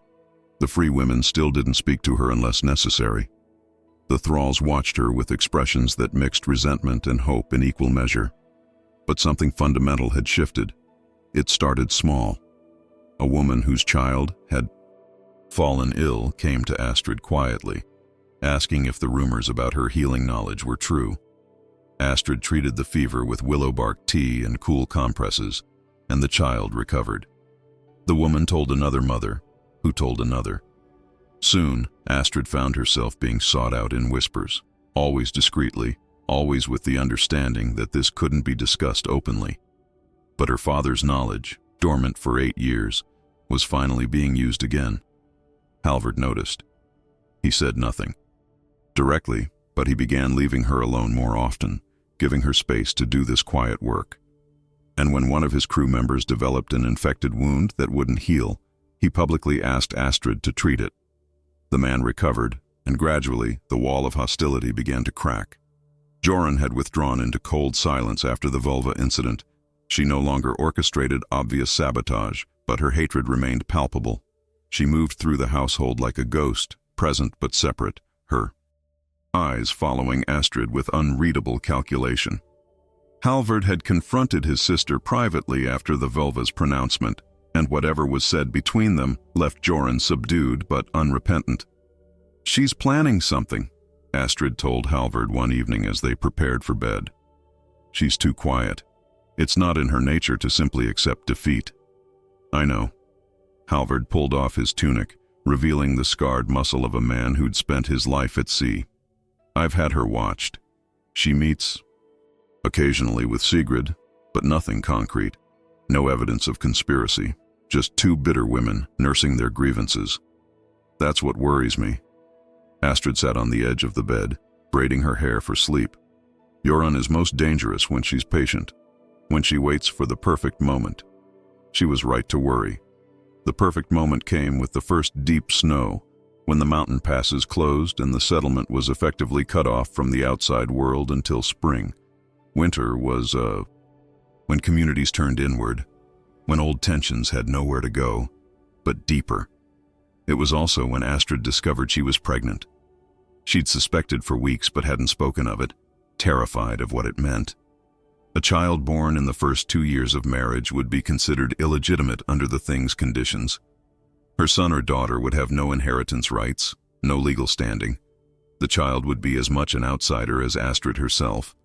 The free women still didn't speak to her unless necessary. The thralls watched her with expressions that mixed resentment and hope in equal measure. But something fundamental had shifted. It started small. A woman whose child had fallen ill came to Astrid quietly, asking if the rumors about her healing knowledge were true. Astrid treated the fever with willow bark tea and cool compresses, and the child recovered. The woman told another mother, who told another. Soon, Astrid found herself being sought out in whispers, always discreetly, always with the understanding that this couldn't be discussed openly. But her father's knowledge, dormant for 8 years, was finally being used again. Halvard noticed. He said nothing directly, but he began leaving her alone more often, giving her space to do this quiet work. And when one of his crew members developed an infected wound that wouldn't heal, he publicly asked Astrid to treat it. The man recovered, and gradually the wall of hostility began to crack. Joran had withdrawn into cold silence after the vulva incident. She no longer orchestrated obvious sabotage, but her hatred remained palpable. She moved through the household like a ghost, present but separate, her eyes following Astrid with unreadable calculation. Halvard had confronted his sister privately after the vulva's pronouncement, and whatever was said between them left Joran subdued but unrepentant. "She's planning something," Astrid told Halvard one evening as they prepared for bed. "She's too quiet. It's not in her nature to simply accept defeat." "I know." Halvard pulled off his tunic, revealing the scarred muscle of a man who'd spent his life at sea. "I've had her watched. She meets occasionally with Sigrid, but nothing concrete. No evidence of conspiracy. Just 2 bitter women nursing their grievances. That's what worries me." Astrid sat on the edge of the bed, braiding her hair for sleep. Joran is most dangerous when she's patient, when she waits for the perfect moment. She was right to worry. The perfect moment came with the first deep snow, when the mountain passes closed and the settlement was effectively cut off from the outside world until spring. Winter was, when communities turned inward, when old tensions had nowhere to go, but deeper. It was also when Astrid discovered she was pregnant. She'd suspected for weeks but hadn't spoken of it, terrified of what it meant. A child born in the first 2 years of marriage would be considered illegitimate under the Thing's conditions. Her son or daughter would have no inheritance rights, no legal standing. The child would be as much an outsider as Astrid herself.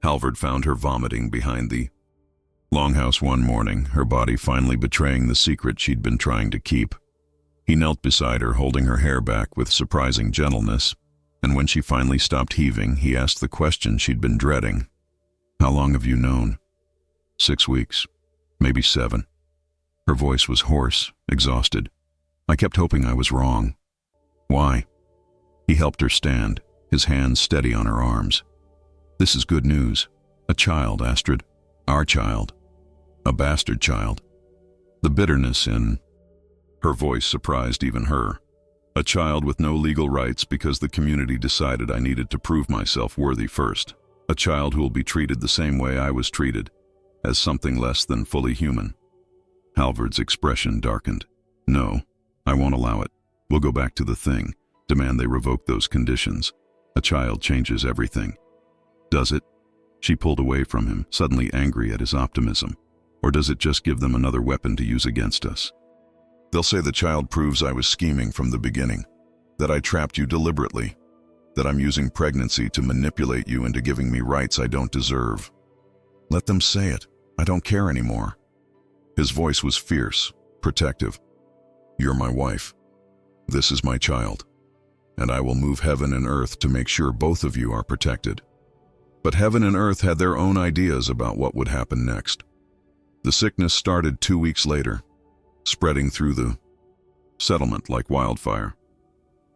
Halvard found her vomiting behind the longhouse one morning, her body finally betraying the secret she'd been trying to keep. He knelt beside her, holding her hair back with surprising gentleness, and when she finally stopped heaving, he asked the question she'd been dreading. "How long have you known?" 6 weeks, maybe 7. Her voice was hoarse, exhausted. "I kept hoping I was wrong." "Why?" He helped her stand, his hands steady on her arms. "This is good news. A child, Astrid. Our child. A bastard child." The bitterness in her voice surprised even her. "A child with no legal rights because the community decided I needed to prove myself worthy first. A child who will be treated the same way I was treated, as something less than fully human." Halvard's expression darkened. "No, I won't allow it. We'll go back to the Thing, demand they revoke those conditions. A child changes everything." "Does it?" She pulled away from him, suddenly angry at his optimism. "Or does it just give them another weapon to use against us? They'll say the child proves I was scheming from the beginning, that I trapped you deliberately, that I'm using pregnancy to manipulate you into giving me rights I don't deserve. Let them say it. I don't care anymore." His voice was fierce, protective. "You're my wife. This is my child. And I will move heaven and earth to make sure both of you are protected." But heaven and earth had their own ideas about what would happen next. The sickness started 2 weeks later, spreading through the settlement like wildfire.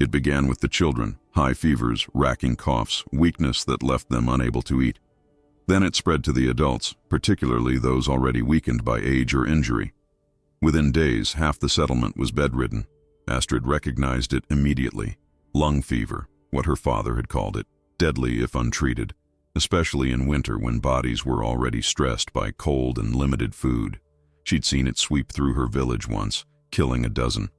It began with the children, high fevers, racking coughs, weakness that left them unable to eat. Then it spread to the adults, particularly those already weakened by age or injury. Within days, half the settlement was bedridden. Astrid recognized it immediately. Lung fever, what her father had called it, deadly if untreated, especially in winter when bodies were already stressed by cold and limited food. She'd seen it sweep through her village once, killing a dozen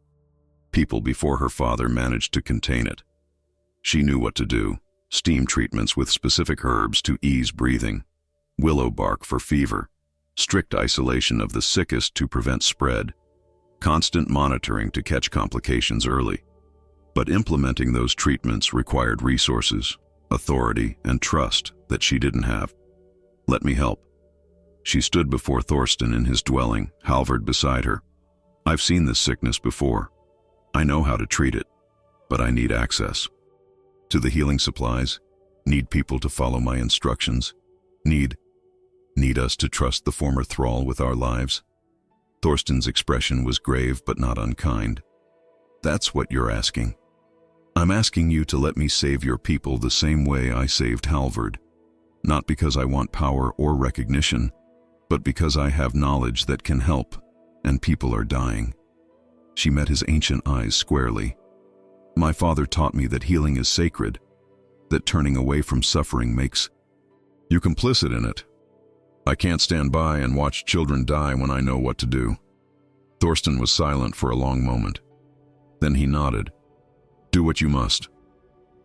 people before her father managed to contain it. She knew what to do. Steam treatments with specific herbs to ease breathing, willow bark for fever, strict isolation of the sickest to prevent spread, constant monitoring to catch complications early. But implementing those treatments required resources, authority, and trust that she didn't have. "Let me help." She stood before Thorsten in his dwelling, Halvard beside her. "I've seen this sickness before. I know how to treat it, but I need access to the healing supplies, need people to follow my instructions, need us to trust the former thrall with our lives." Thorsten's expression was grave but not unkind. "That's what you're asking. I'm asking you to let me save your people the same way I saved Halvard. Not because I want power or recognition, but because I have knowledge that can help, and people are dying." She met his ancient eyes squarely. "My father taught me that healing is sacred, that turning away from suffering makes you complicit in it. I can't stand by and watch children die when I know what to do." Thorsten was silent for a long moment. Then he nodded. "Do what you must.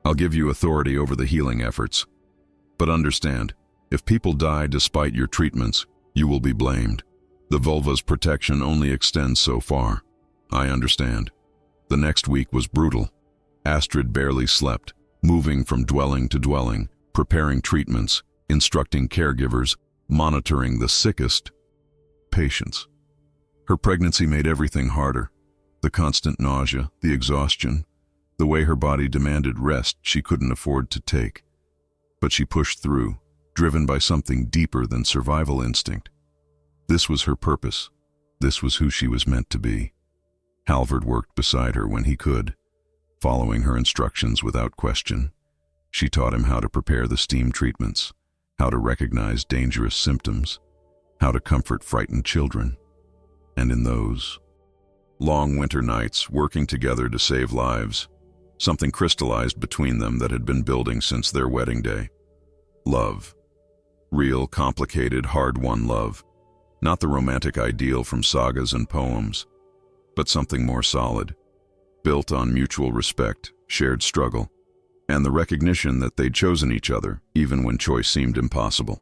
I'll give you authority over the healing efforts. But understand, if people die despite your treatments, you will be blamed. The vulva's protection only extends so far. I understand." The next week was brutal. Astrid barely slept, moving from dwelling to dwelling, preparing treatments, instructing caregivers, monitoring the sickest patients. Her pregnancy made everything harder. The constant nausea, the exhaustion, the way her body demanded rest she couldn't afford to take. But she pushed through, driven by something deeper than survival instinct. This was her purpose. This was who she was meant to be. Halvard worked beside her when he could, following her instructions without question. She taught him how to prepare the steam treatments, how to recognize dangerous symptoms, how to comfort frightened children. And in those long winter nights, working together to save lives, something crystallized between them that had been building since their wedding day. Love. Real, complicated, hard-won love. Not the romantic ideal from sagas and poems, but something more solid, built on mutual respect, shared struggle, and the recognition that they'd chosen each other, even when choice seemed impossible.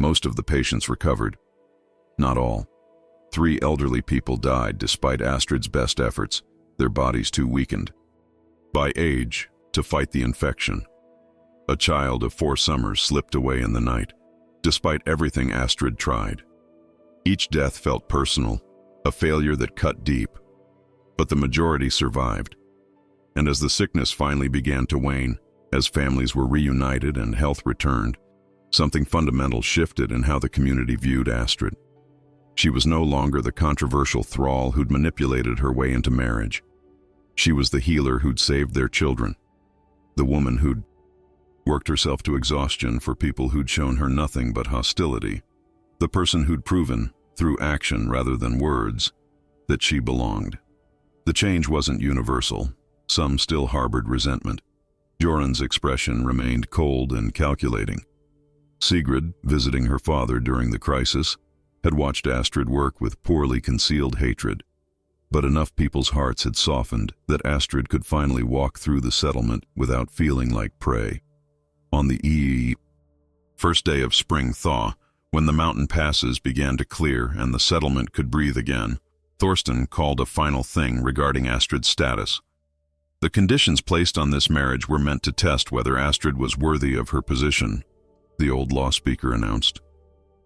Most of the patients recovered. Not all. 3 elderly people died despite Astrid's best efforts, their bodies too weakened by age to fight the infection. A child of 4 summers slipped away in the night, despite everything Astrid tried. Each death felt personal, a failure that cut deep. But the majority survived. And as the sickness finally began to wane, as families were reunited and health returned, something fundamental shifted in how the community viewed Astrid. She was no longer the controversial thrall who'd manipulated her way into marriage. She was the healer who'd saved their children, the woman who'd worked herself to exhaustion for people who'd shown her nothing but hostility, the person who'd proven, through action rather than words, that she belonged. The change wasn't universal. Some still harbored resentment. Jorun's expression remained cold and calculating. Sigrid, visiting her father during the crisis, had watched Astrid work with poorly concealed hatred. But enough people's hearts had softened that Astrid could finally walk through the settlement without feeling like prey. On the first day of spring thaw, when the mountain passes began to clear and the settlement could breathe again, Thorsten called a final thing regarding Astrid's status. The conditions placed on this marriage were meant to test whether Astrid was worthy of her position, the old law speaker announced.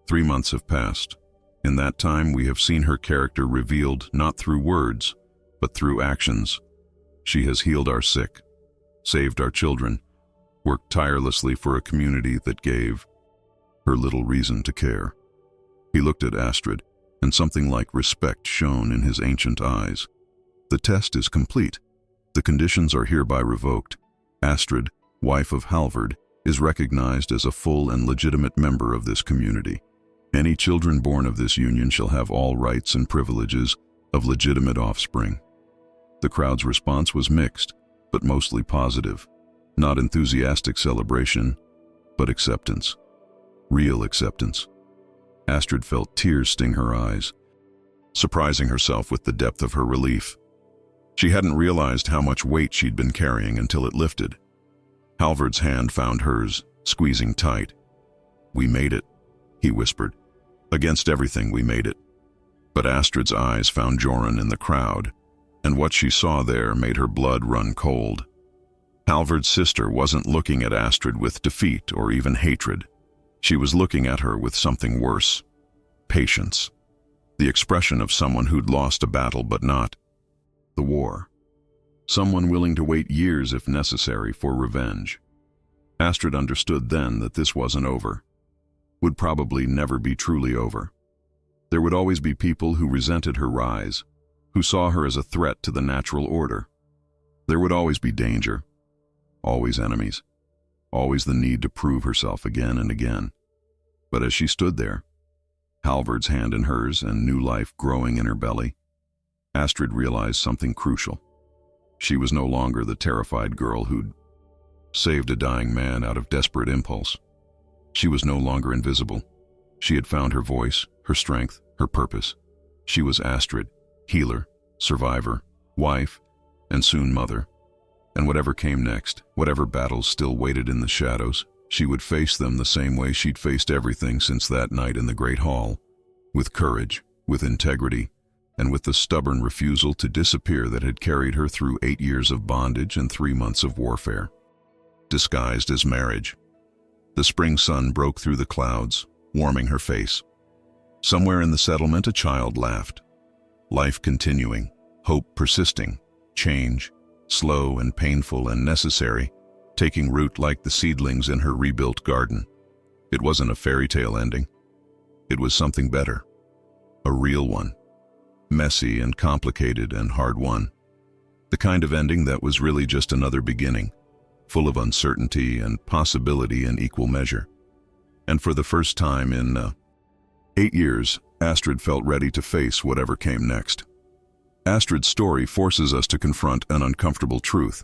3 months have passed. In that time, we have seen her character revealed not through words, but through actions. She has healed our sick, saved our children, worked tirelessly for a community that gave her little reason to care. He looked at Astrid, and something like respect shone in his ancient eyes. The test is complete. The conditions are hereby revoked. Astrid, wife of Halvard, is recognized as a full and legitimate member of this community. Any children born of this union shall have all rights and privileges of legitimate offspring. The crowd's response was mixed, but mostly positive. Not enthusiastic celebration, but acceptance. Real acceptance. Astrid felt tears sting her eyes, surprising herself with the depth of her relief. She hadn't realized how much weight she'd been carrying until it lifted. Halvard's hand found hers, squeezing tight. "We made it," he whispered. "Against everything, we made it." But Astrid's eyes found Jorun in the crowd, and what she saw there made her blood run cold. Halvard's sister wasn't looking at Astrid with defeat or even hatred. She was looking at her with something worse. Patience. The expression of someone who'd lost a battle but not the war. Someone willing to wait years if necessary for revenge. Astrid understood then that this wasn't over. Would probably never be truly over. There would always be people who resented her rise, who saw her as a threat to the natural order. There would always be danger. Always enemies. Always the need to prove herself again and again. But as she stood there, Halvard's hand in hers and new life growing in her belly, Astrid realized something crucial. She was no longer the terrified girl who'd saved a dying man out of desperate impulse. She was no longer invisible. She had found her voice, her strength, her purpose. She was Astrid, healer, survivor, wife, and soon mother. And whatever came next, whatever battles still waited in the shadows, she would face them the same way she'd faced everything since that night in the Great Hall, with courage, with integrity, and with the stubborn refusal to disappear that had carried her through 8 years of bondage and 3 months of warfare. Disguised as marriage. The spring sun broke through the clouds, warming her face. Somewhere in the settlement, a child laughed. Life continuing, hope persisting, change, slow and painful and necessary, taking root like the seedlings in her rebuilt garden. It wasn't a fairy tale ending. It was something better. A real one. Messy and complicated and hard-won. The kind of ending that was really just another beginning, full of uncertainty and possibility in equal measure. And for the first time in 8 years, Astrid felt ready to face whatever came next. Astrid's story forces us to confront an uncomfortable truth.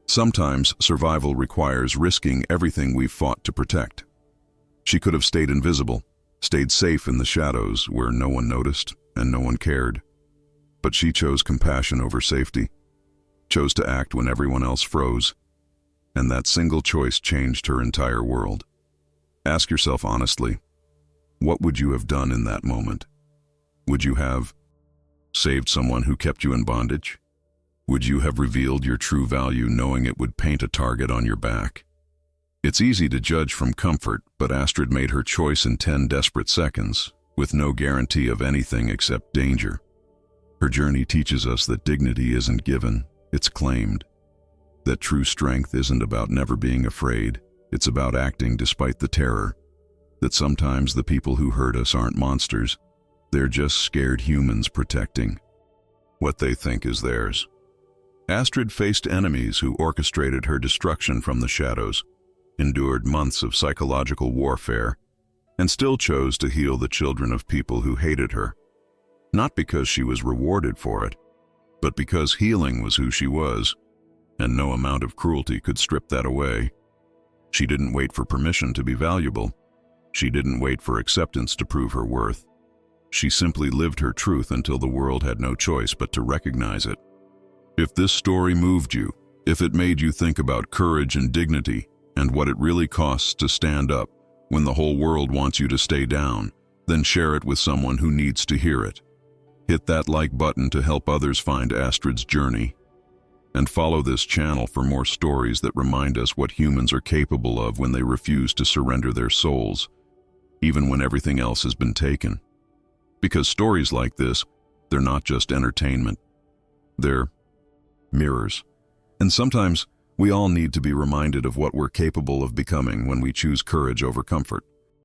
Sometimes survival requires risking everything we've fought to protect. She could have stayed invisible, stayed safe in the shadows where no one noticed and no one cared. But she chose compassion over safety, chose to act when everyone else froze. and that single choice changed her entire world. Ask yourself honestly, what would you have done in that moment? Would you have saved someone who kept you in bondage? Would you have revealed your true value knowing it would paint a target on your back? It's easy to judge from comfort, but Astrid made her choice in 10 desperate seconds, with no guarantee of anything except danger. Her journey teaches us that dignity isn't given, it's claimed. That true strength isn't about never being afraid, it's about acting despite the terror. That sometimes the people who hurt us aren't monsters, they're just scared humans protecting what they think is theirs. Astrid faced enemies who orchestrated her destruction from the shadows, endured months of psychological warfare, and still chose to heal the children of people who hated her. Not because she was rewarded for it, but because healing was who she was, and no amount of cruelty could strip that away. She didn't wait for permission to be valuable. She didn't wait for acceptance to prove her worth. She simply lived her truth until the world had no choice but to recognize it. If this story moved you, if it made you think about courage and dignity and what it really costs to stand up when the whole world wants you to stay down, then share it with someone who needs to hear it. Hit that like button to help others find Astrid's journey. And follow this channel for more stories that remind us what humans are capable of when they refuse to surrender their souls, even when everything else has been taken. Because stories like this, they're not just entertainment. They're mirrors. And sometimes we all need to be reminded of what we're capable of becoming when we choose courage over comfort.